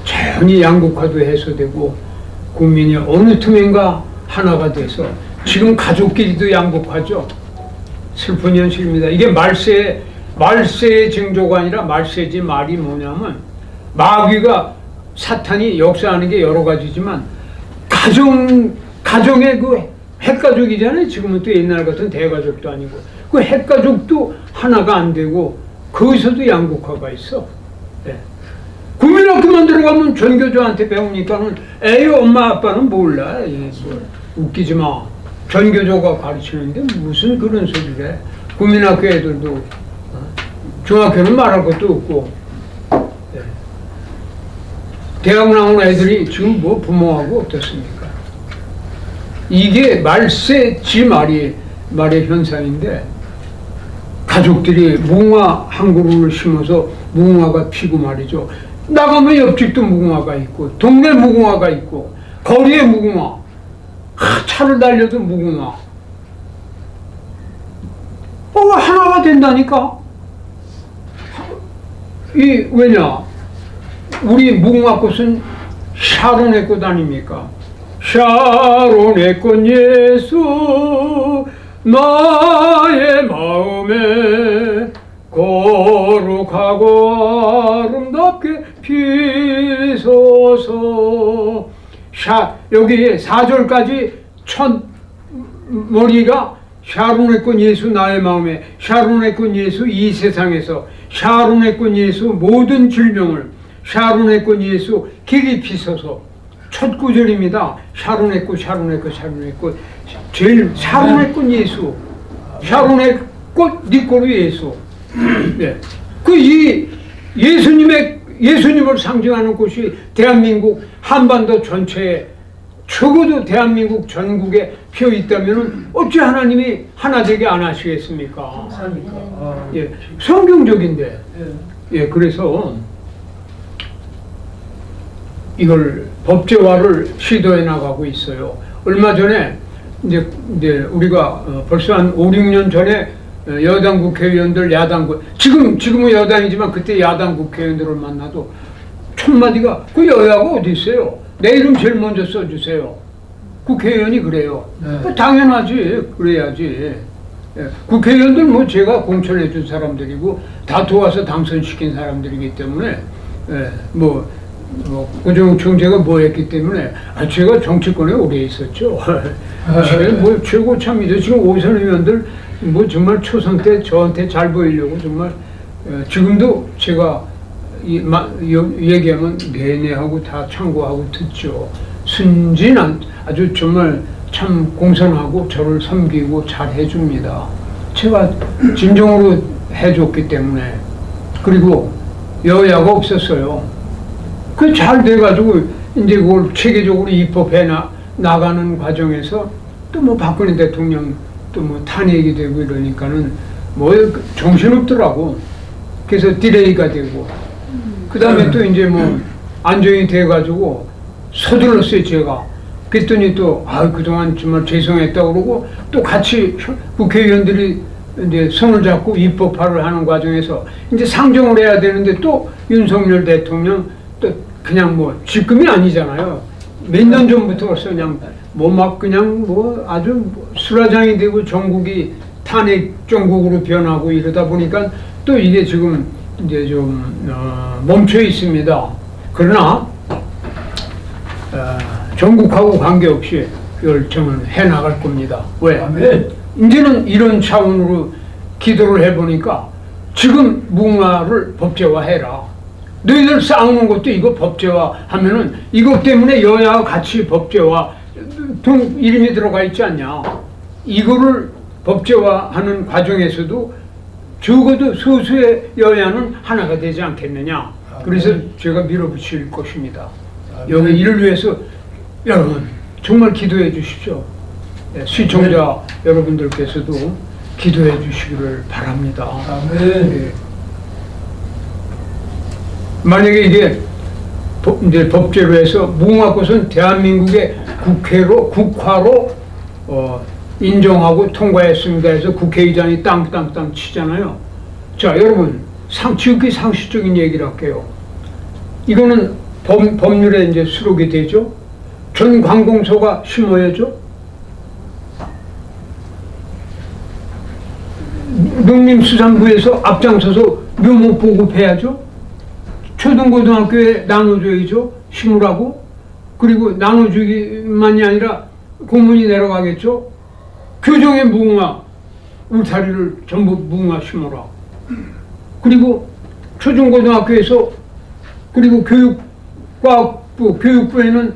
자연히 양극화도 해소되고 국민이 어느 틈엔가 하나가 돼서 지금 가족끼리도 양극화죠. 슬픈 현실입니다. 이게 말세의 징조가 아니라 말세지 말이 뭐냐면 마귀가 사탄이 역사하는 게 여러 가지지만 가정의 그 핵가족이잖아요. 지금은 또 옛날 같은 대가족도 아니고 그 핵가족도 하나가 안 되고 거기서도 양극화가 있어. 네. 국민학교만 들어가면 전교조한테 배우니까는 에이 엄마 아빠는 몰라. 웃기지 마. 전교조가 가르치는데 무슨 그런 소리를 해. 국민학교 애들도 중학교는 말할 것도 없고 대학 나온 애들이 지금 뭐 부모하고 어떻습니까? 이게 말세지 말의 현상인데 가족들이 무궁화 한 그루를 심어서 무궁화가 피고 말이죠. 나가면 옆집도 무궁화가 있고 동네 무궁화가 있고 거리에 무궁화, 차를 달려도 무궁화. 하나가 된다니까. 왜냐? 우리 무궁화꽃은 샤론의 꽃 아닙니까? 샤론의 꽃 예수 나의 마음에 거룩하고 아름답게 피소서. 여기 4절까지 첫 머리가 샤론의 꽃 예수 나의 마음에, 샤론의 꽃 예수 이 세상에서, 샤론의 꽃 예수 모든 질병을, 샤론의 꽃 예수 길이 피소서. 첫 구절입니다. 샤론의 꽃, 샤론의 꽃, 샤론의 꽃. 제일 샤론의 꽃 예수, 샤론의 꽃 네 꽃 예수. 네. 이 예수님을 상징하는 꽃이 대한민국 한반도 전체에 적어도 대한민국 전국에 피어 있다면 어찌 하나님이 하나 되게 안 하시겠습니까? 예, 성경적인데. 예, 그래서 이걸 법제화를 시도해 나가고 있어요. 얼마 전에 이제 우리가 벌써 한 5, 6년 전에 여당 국회의원들, 지금은 여당이지만 그때 야당 국회의원들을 만나도 첫 마디가 그 여야가 어디 있어요? 내 이름 제일 먼저 써주세요. 국회의원이 그래요. 네. 당연하지. 그래야지. 예. 국회의원들 뭐 제가 공천해 준 사람들이고 다 도와서 당선시킨 사람들이기 때문에 고종욱 제가 뭐 했기 때문에 제가 정치권에 오래 있었죠. 제가 뭐 최고 참이죠. 지금 오선 의원들 뭐 정말 초선 때 저한테 잘 보이려고 정말 지금도 제가 얘기하면 내내하고 다 참고하고 듣죠. 순진한 아주 정말 참 공손하고 저를 섬기고 잘 해줍니다. 제가 진정으로 해줬기 때문에. 그리고 여야가 없었어요. 그 잘 돼가지고 이제 그걸 체계적으로 입법해 나가는 과정에서 또 뭐 박근혜 대통령 또 뭐 탄핵이 되고 이러니까는 뭐 정신없더라고. 그래서 디레이가 되고 그 다음에 또 이제 뭐 안정이 돼가지고 서둘렀어요 제가. 그랬더니 또 그동안 정말 죄송했다고 그러고 또 같이 국회의원들이 이제 손을 잡고 입법화를 하는 과정에서 이제 상정을 해야 되는데 또 윤석열 대통령 또 그냥 뭐 지금이 아니잖아요. 몇 년 전부터 벌써 그냥 아주 수라장이 되고 전국이 탄핵 정국으로 변하고 이러다 보니까 또 이게 지금 이제 좀 멈춰 있습니다. 그러나 전국하고 관계없이 이걸 저는 해나갈 겁니다. 왜? 이제는 이런 차원으로 기도를 해보니까 지금 무궁화를 법제화해라. 너희들 싸우는 것도 이거 법제화 하면은 이것 때문에 여야가 같이 법제화 이름이 들어가 있지 않냐. 이거를 법제화하는 과정에서도 적어도 소수의 여야는 하나가 되지 않겠느냐. 그래서 제가 밀어붙일 것입니다. 여기 이를 위해서 여러분 정말 기도해 주십시오. 시청자 여러분들께서도 기도해 주시기를 바랍니다. 네. 만약에 이게 이제 법제로 해서 무궁화꽃은 대한민국의 국화로 인정하고 통과했습니다 해서 국회의장이 땅땅땅 치잖아요. 자, 여러분 지극히 상식적인 얘기를 할게요. 이거는 법률에 이제 수록이 되죠. 전 관공서가 심어야죠. 농림수산부에서 앞장서서 묘목 보급해야죠. 초등고등학교에 나눠줘야죠. 심으라고. 그리고 나눠주기만이 아니라 공문이 내려가겠죠. 교정의 무궁화 울타리를 전부 무궁화 심어라. 그리고 초중고등학교에서 그리고 교육부에는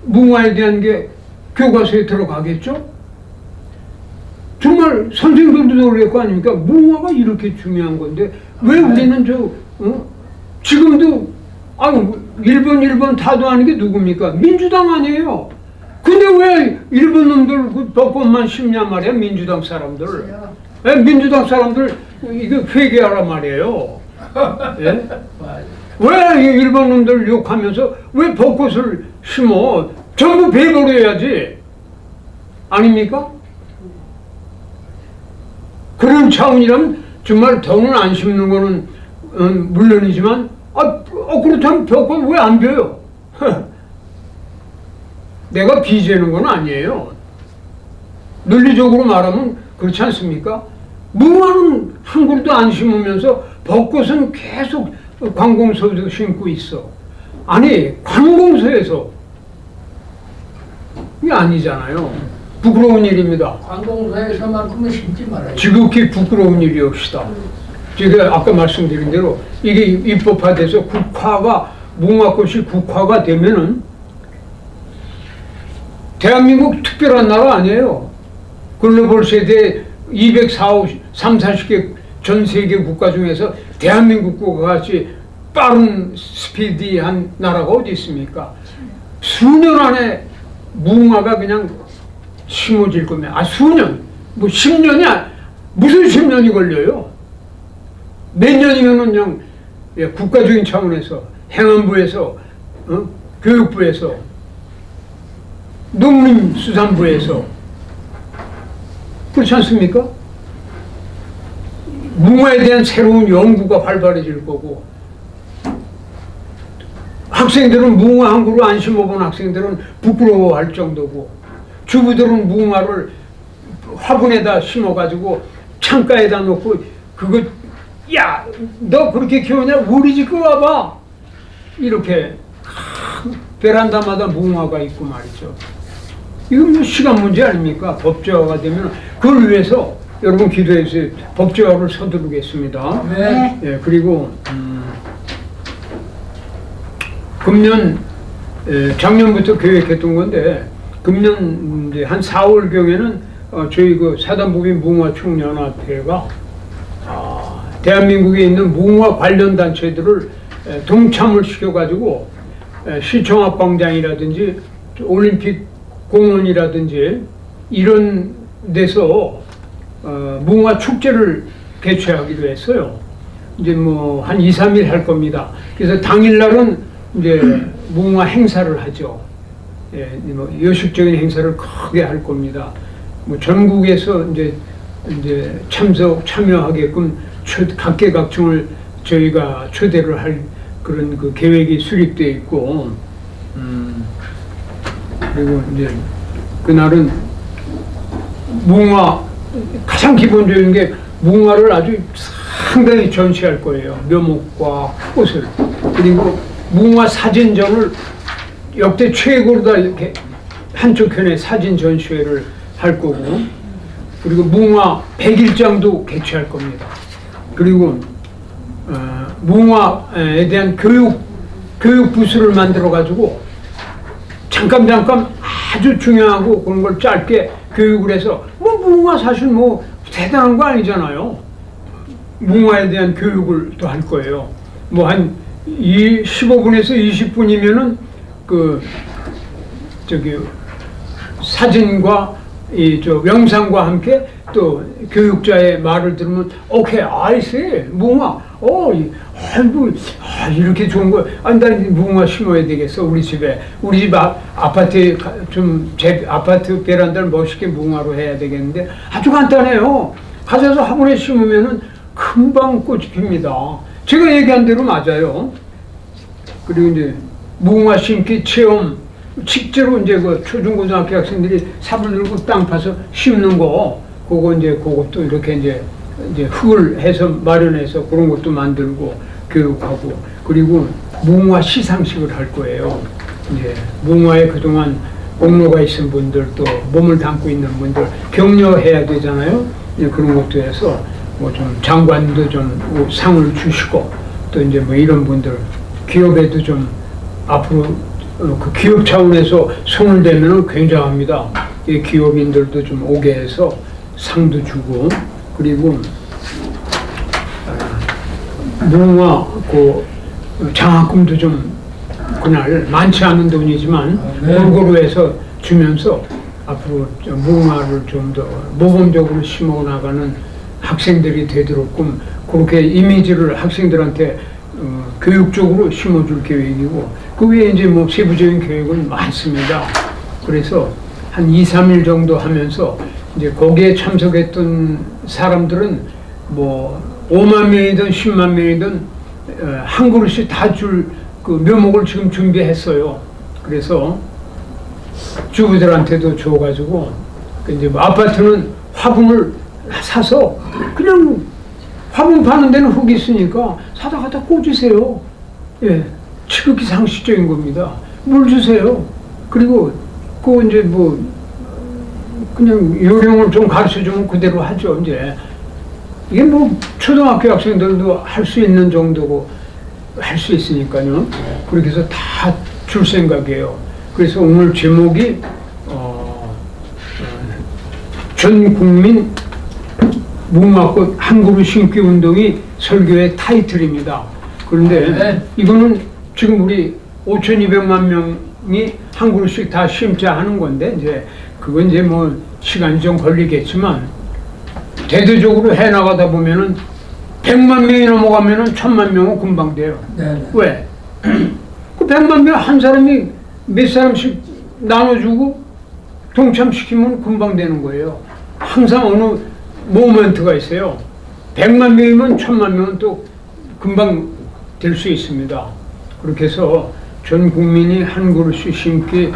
무궁화에 대한 게 교과서에 들어가겠죠? 정말 선생님들도 그럴 거 아닙니까? 무궁화가 이렇게 중요한 건데 왜 우리는 지금도 일본 타도 하는 게 누굽니까? 민주당 아니에요. 근데 왜 일본 놈들 그 벚꽃만 심냐 말이야? 민주당 사람들. 예? 민주당 사람들 이거 회개하란 말이에요. 예? 왜 일본 놈들 욕하면서 왜 벚꽃을 심어? 전부 배버려야지. 아닙니까? 그런 차원이라면 정말 더는 안 심는 거는 물론이지만 그렇다면 벚꽃 왜 안 펴요? 내가 비재는 건 아니에요. 논리적으로 말하면 그렇지 않습니까? 무궁화는 한 그루도 안 심으면서 벚꽃은 계속 관공서도 심고 있어. 아니 관공서에서 이게 아니잖아요. 부끄러운 일입니다. 관공서에서만큼은 심지 말아요. 지극히 부끄러운 일이옵시다. 제가 아까 말씀드린 대로 이게 입법화돼서 무궁화꽃이 국화가 되면은 대한민국 특별한 나라 아니에요. 글로벌 세대 240개 전 세계 국가 중에서 대한민국과 같이 빠른 스피디한 나라가 어디 있습니까? 수년 안에 무궁화가 그냥 심어질 겁니다. 수년, 뭐 10년이 무슨 10년이 걸려요? 몇 년이면은 그냥 국가적인 차원에서 행안부에서 교육부에서 농림수산부에서 그렇지 않습니까? 무궁화에 대한 새로운 연구가 활발해질 거고 학생들은 무궁화 한 그루 안 심어본 학생들은 부끄러워할 정도고 주부들은 무궁화를 화분에다 심어가지고 창가에다 놓고 그거 야 너 그렇게 키우냐 우리 집 거 와봐 이렇게 베란다마다 무궁화가 있고 말이죠. 이건 뭐 시간 문제 아닙니까? 법제화가 되면 그걸 위해서 여러분 기도해 주세요. 법제화를 서두르겠습니다. 네. 예, 그리고 금년 작년부터 계획했던 건데 금년 이제 한 4월 경에는 저희 그 사단법인 무궁화총연합회가 대한민국에 있는 무궁화 관련 단체들을 동참을 시켜가지고 시청 앞광장이라든지 올림픽 공원이라든지 이런 데서 무궁화 축제를 개최하기로 했어요. 이제 뭐 한 2, 3일 할 겁니다. 그래서 당일날은 이제 무궁화 행사를 하죠. 뭐 여식적인 행사를 크게 할 겁니다. 뭐 전국에서 이제 참여하게끔 각계각층을 저희가 초대를 할 그런 그 계획이 수립되어 있고, 그리고 이제 그날은 무궁화 가장 기본적인 게 무궁화를 아주 상당히 전시할 거예요. 묘목과 꽃을. 그리고 무궁화 사진전을 역대 최고로 다 이렇게 한쪽 편에 사진 전시회를 할 거고, 그리고 무궁화 100일장도 개최할 겁니다. 그리고 무궁화에 대한 교육 부스를 만들어 가지고 잠깐 아주 중요하고 그런 걸 짧게 교육을 해서 뭐 무궁화 사실 뭐 대단한 거 아니잖아요. 무궁화에 대한 교육을 또 할 거예요. 뭐 한 15분에서 20분이면은 사진과 영상과 함께 또 교육자의 말을 들으면 오케이 아이씨 무궁화 이렇게 좋은 거 난 무궁화 심어야 되겠어. 우리 집 아파트에 제 아파트 베란다를 멋있게 무궁화로 해야 되겠는데 아주 간단해요. 가져서 화분에 심으면은 금방 꽃이 핍니다. 제가 얘기한 대로 맞아요. 그리고 이제 무궁화 심기 체험 실제로 이제 그 초중고등학교 학생들이 삽을 들고 땅 파서 심는 거 그것도 이렇게 이제 흙을 해서 마련해서 그런 것도 만들고 교육하고 그리고 무궁화 시상식을 할 거예요. 이제 무궁화에 그동안 공로가 있은 분들 또 몸을 담고 있는 분들 격려해야 되잖아요. 이제 그런 것도 해서 뭐 좀 장관도 좀 상을 주시고 또 이제 뭐 이런 분들 기업에도 좀 앞으로 그 기업 차원에서 손을 대면 굉장합니다. 이 기업인들도 좀 오게 해서 상도 주고, 그리고 무궁화 그 장학금도 좀 그날 많지 않은 돈이지만 골고루 해서 주면서 앞으로 무궁화를 좀 더 모범적으로 심어 나가는 학생들이 되도록끔 그렇게 이미지를 학생들한테 교육적으로 심어줄 계획이고, 그 외에 이제 뭐 세부적인 계획은 많습니다. 그래서 한 2, 3일 정도 하면서 이제 거기에 참석했던 사람들은 뭐 5만 명이든 10만 명이든 한 그릇씩 다 줄 그 묘목을 지금 준비했어요. 그래서 주부들한테도 줘가지고 이제 뭐 아파트는 화분을 사서 그냥 화분 파는 데는 흙이 있으니까 사다 갖다 꽂으세요. 예, 지극히 상식적인 겁니다. 물 주세요. 그리고 그 이제 뭐 그냥 요령을 좀 가르쳐 주면 그대로 하죠. 이제 이게 뭐 초등학교 학생들도 할 수 있는 정도고 할 수 있으니까요. 그렇게 해서 다 줄 생각이에요. 그래서 오늘 제목이 전 국민 무궁화꽃 한 그루 심기 운동이 설교의 타이틀입니다. 그런데 이거는 지금 우리 5,200만 명이 한 그루씩 다 심자 하는 건데, 이제 그건 이제 뭐 시간이 좀 걸리겠지만 대대적으로 해 나가다 보면은 100만 명이 넘어가면은 1,000만 명은 금방 돼요. 네. 왜? 그 100만 명 한 사람이 몇 사람씩 나눠주고 동참시키면 금방 되는 거예요. 항상 어느 모멘트가 있어요. 100만 명이면 1,000만 명은 또 금방 될 수 있습니다. 그렇게 해서 전 국민이 한 그루씩 심기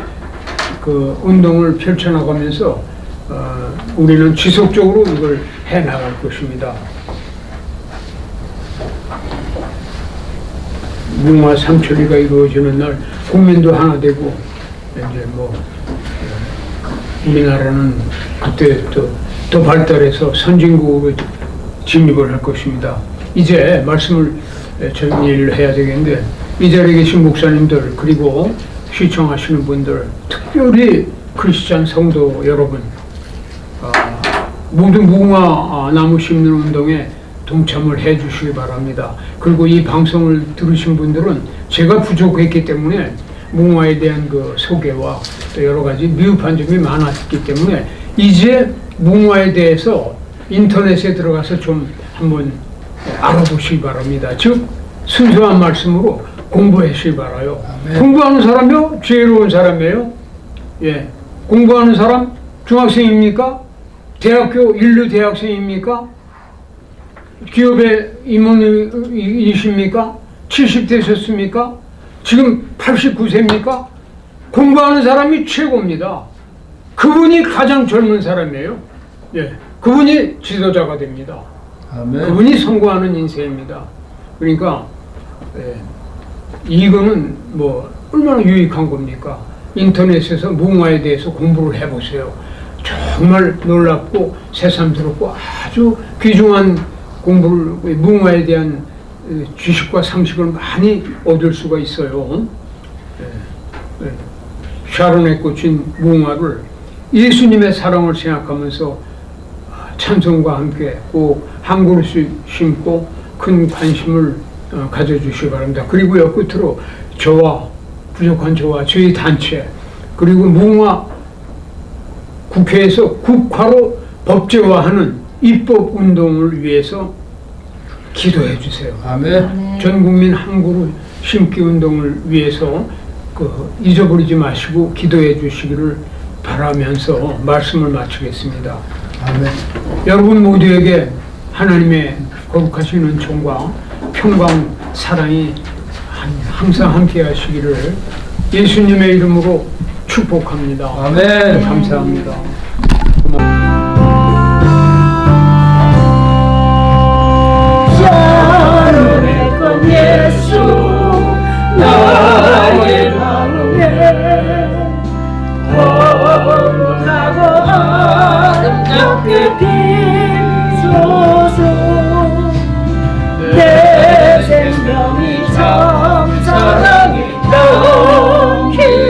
그 운동을 펼쳐나가면서 우리는 지속적으로 이걸 해나갈 것입니다. 무궁화 삼천리가 이루어지는 날 국민도 하나 되고, 이제 뭐 우리나라는 그때 더 발달해서 선진국으로 진입을 할 것입니다. 이제 말씀을 정리를 해야 되겠는데, 이 자리에 계신 목사님들 그리고 시청하시는 분들, 특별히 크리스찬 성도 여러분, 모두 무궁화 나무 심는 운동에 동참을 해 주시기 바랍니다. 그리고 이 방송을 들으신 분들은 제가 부족했기 때문에 무궁화에 대한 그 소개와 또 여러 가지 미흡한 점이 많았기 때문에 이제 무궁화에 대해서 인터넷에 들어가서 좀 한번 알아보시기 바랍니다. 즉 순수한 말씀으로 공부하시기 바라요. 아멘. 공부하는 사람이요 지혜로운 사람이에요. 예, 공부하는 사람 중학생입니까? 대학교 인류 대학생입니까? 기업의 임원이십니까? 70 되셨습니까? 지금 89세입니까? 공부하는 사람이 최고입니다. 그분이 가장 젊은 사람이에요. 예, 그분이 지도자가 됩니다. 아멘. 그분이 성공하는 인생입니다. 그러니까 이거는 뭐 얼마나 유익한 겁니까? 인터넷에서 무궁화에 대해서 공부를 해보세요. 정말 놀랍고 새삼스럽고 아주 귀중한 공부를, 무궁화에 대한 지식과 상식을 많이 얻을 수가 있어요. 샤론에 꽂힌 무궁화를 예수님의 사랑을 생각하면서 찬송과 함께 꼭 한 그루씩 심고 큰 관심을 가져주시기 바랍니다. 그리고요, 끝으로 저와 부족한 저와 저희 단체, 그리고 무궁화 국회에서 국화로 법제화하는 입법 운동을 위해서 기도해 주세요. 아멘. 전 국민 한 그루 심기 운동을 위해서 잊어버리지 마시고 기도해 주시기를 바라면서 말씀을 마치겠습니다. 아멘. 여러분 모두에게 하나님의 거룩하신 은총과 평강, 사랑이 항상 함께 하시기를 예수님의 이름으로 축복합니다. 아멘. 감사합니다. 샤론의 꽃 예수 나의 마음에 거룩하고 아름답게 피소서. 내 생명이 참 사랑이 넘길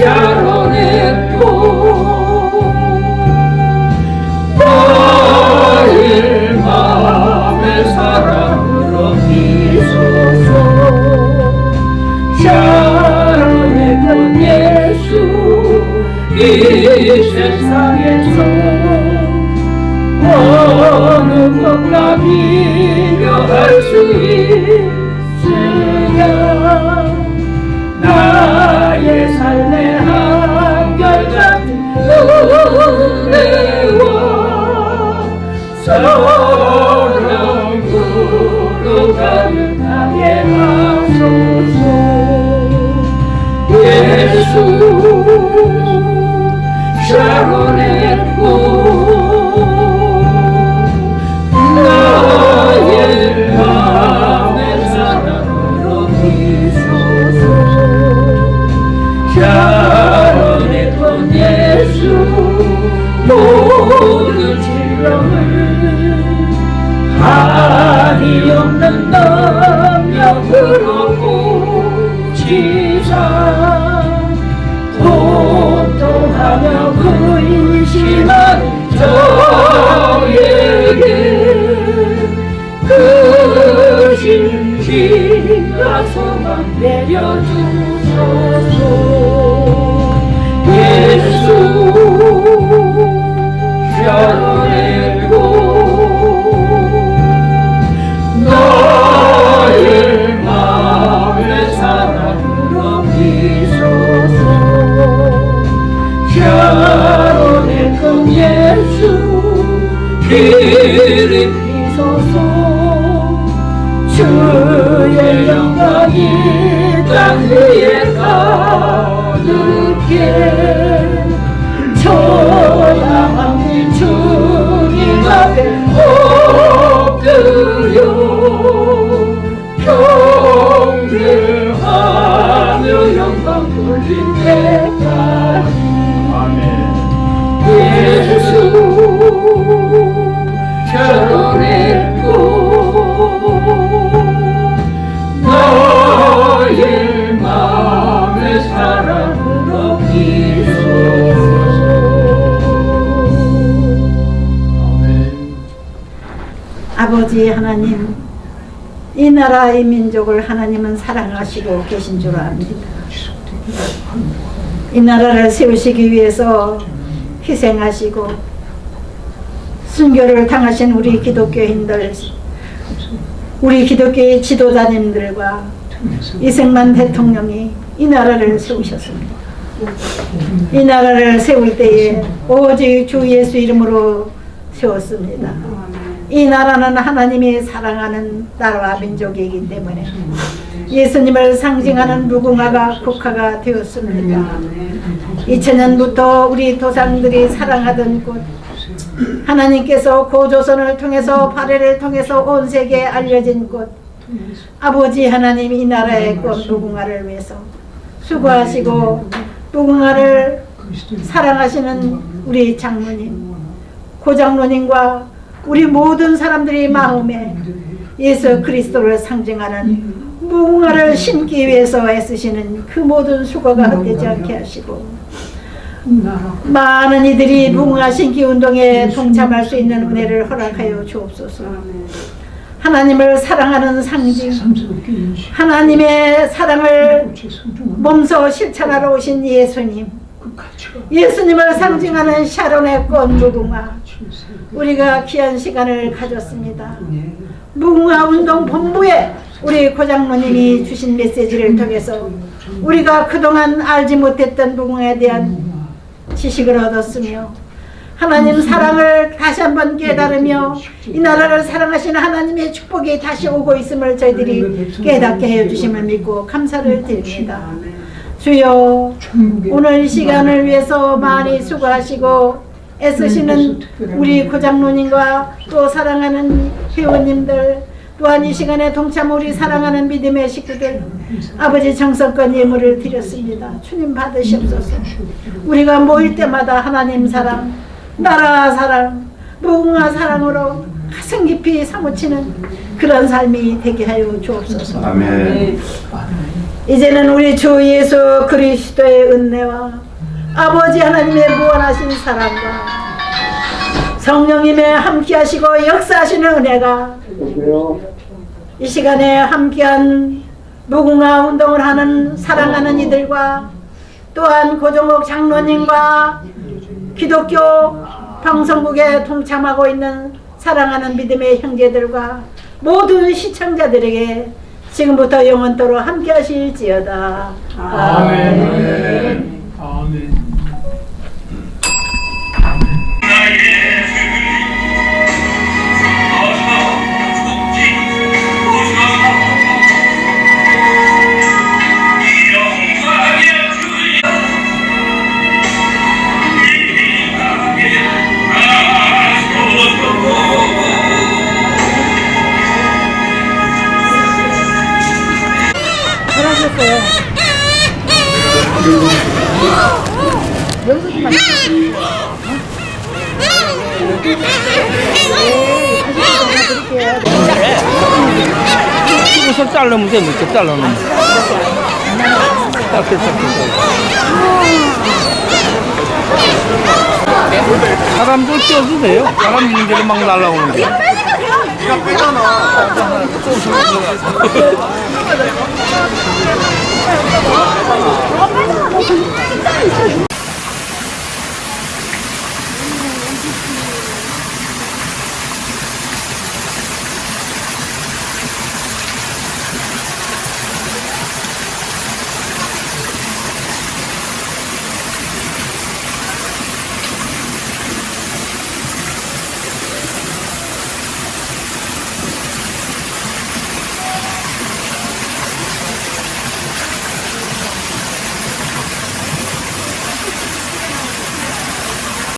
샤론의 꽃 나의 맘의 사랑으로 비소서 샤론의 꽃 예수 이 세상에서 어느 것과 비교할 수 있으랴 나의 삶의 한결같은 은혜와 사랑으로 가득하게 하소서 예수 샤론의 꽃 나의 맘의 사랑으로 비소서 샤론의 꽃 예수 모든 질병을 한이 없는 능력으로 고치사 고통하며 근심하는 저에게 그 진심과 소망 내려주소서 예수 샤론의 꽃 나의 맘의 사랑으로 비소서 샤론의 꽃 예수 길이 비소서 주의 영광이 땅 위에 가득해 초라함이 주님 앞에 엎드려 경배하며 영광 돌릴 때까지 예수 샤론의 꽃 나의 맘의 사랑으로 비소서 아멘. 아버지 하나님, 이 나라 이 민족을 하나님은 사랑하시고 계신 줄 압니다. 이 나라를 세우시기 위해서 희생하시고 순교를 당하신 우리 기독교인들, 우리 기독교의 지도자님들과 이승만 대통령이 이 나라를 세우셨습니다. 이 나라를 세울 때에 오직 주 예수 이름으로 세웠습니다. 이 나라는 하나님이 사랑하는 나라와 민족이기 때문에 예수님을 상징하는 무궁화가 국화가 되었습니다. 2000년부터 우리 조상들이 사랑하던 곳, 하나님께서 고조선을 통해서 발해를 통해서 온 세계에 알려진 곳, 아버지 하나님 이 나라의 꽃 무궁화를 위해서 수고하시고 무궁화를 사랑하시는 우리 장로님, 고장로님과 우리 모든 사람들이 마음에 예수 그리스도를 상징하는 무궁화를 심기 위해서 애쓰시는 그 모든 수고가 헛되지 않게 하시고 많은 이들이 무궁화 심기 운동에 동참할 수 있는 은혜를 허락하여 주옵소서. 하나님을 사랑하는 상징, 하나님의 사랑을 몸소 실천하러 오신 예수님, 예수님을 상징하는 샤론의 꽃 무궁화, 우리가 귀한 시간을 가졌습니다. 무궁화 운동 본부에 우리 고장로님이 주신 메시지를 통해서 우리가 그동안 알지 못했던 무궁화에 대한 지식을 얻었으며 하나님 사랑을 다시 한번 깨달으며 이 나라를 사랑하시는 하나님의 축복이 다시 오고 있음을 저희들이 깨닫게 해주심을 믿고 감사를 드립니다. 주여, 오늘 이 시간을 위해서 많이 수고하시고 애쓰시는 우리 고장로님과 또 사랑하는 회원님들, 또한 이 시간에 동참 우리 사랑하는 믿음의 식구들, 아버지 정성껏 예물을 드렸습니다. 주님 받으시옵소서. 우리가 모일 때마다 하나님 사랑, 나라 사랑, 무궁화 사랑으로 가슴 깊이 사무치는 그런 삶이 되게 하여 주옵소서. 아멘. 이제는 우리 주 예수 그리스도의 은혜와 아버지 하나님의 무한하신 사랑과 성령님의 함께하시고 역사하시는 은혜가 이 시간에 함께한 무궁화 운동을 하는 사랑하는 이들과 또한 고종옥 장로님과 기독교 방송국에 동참하고 있는 사랑하는 믿음의 형제들과 모든 시청자들에게 지금부터 영원토록 함께 하실지어다. 아멘. 아멘. 서 자르면 돼, 이렇게 자르면. 사람들 껴도 돼요. 사람 있는 대로 막 날라오는데. 그냥 빼잖아.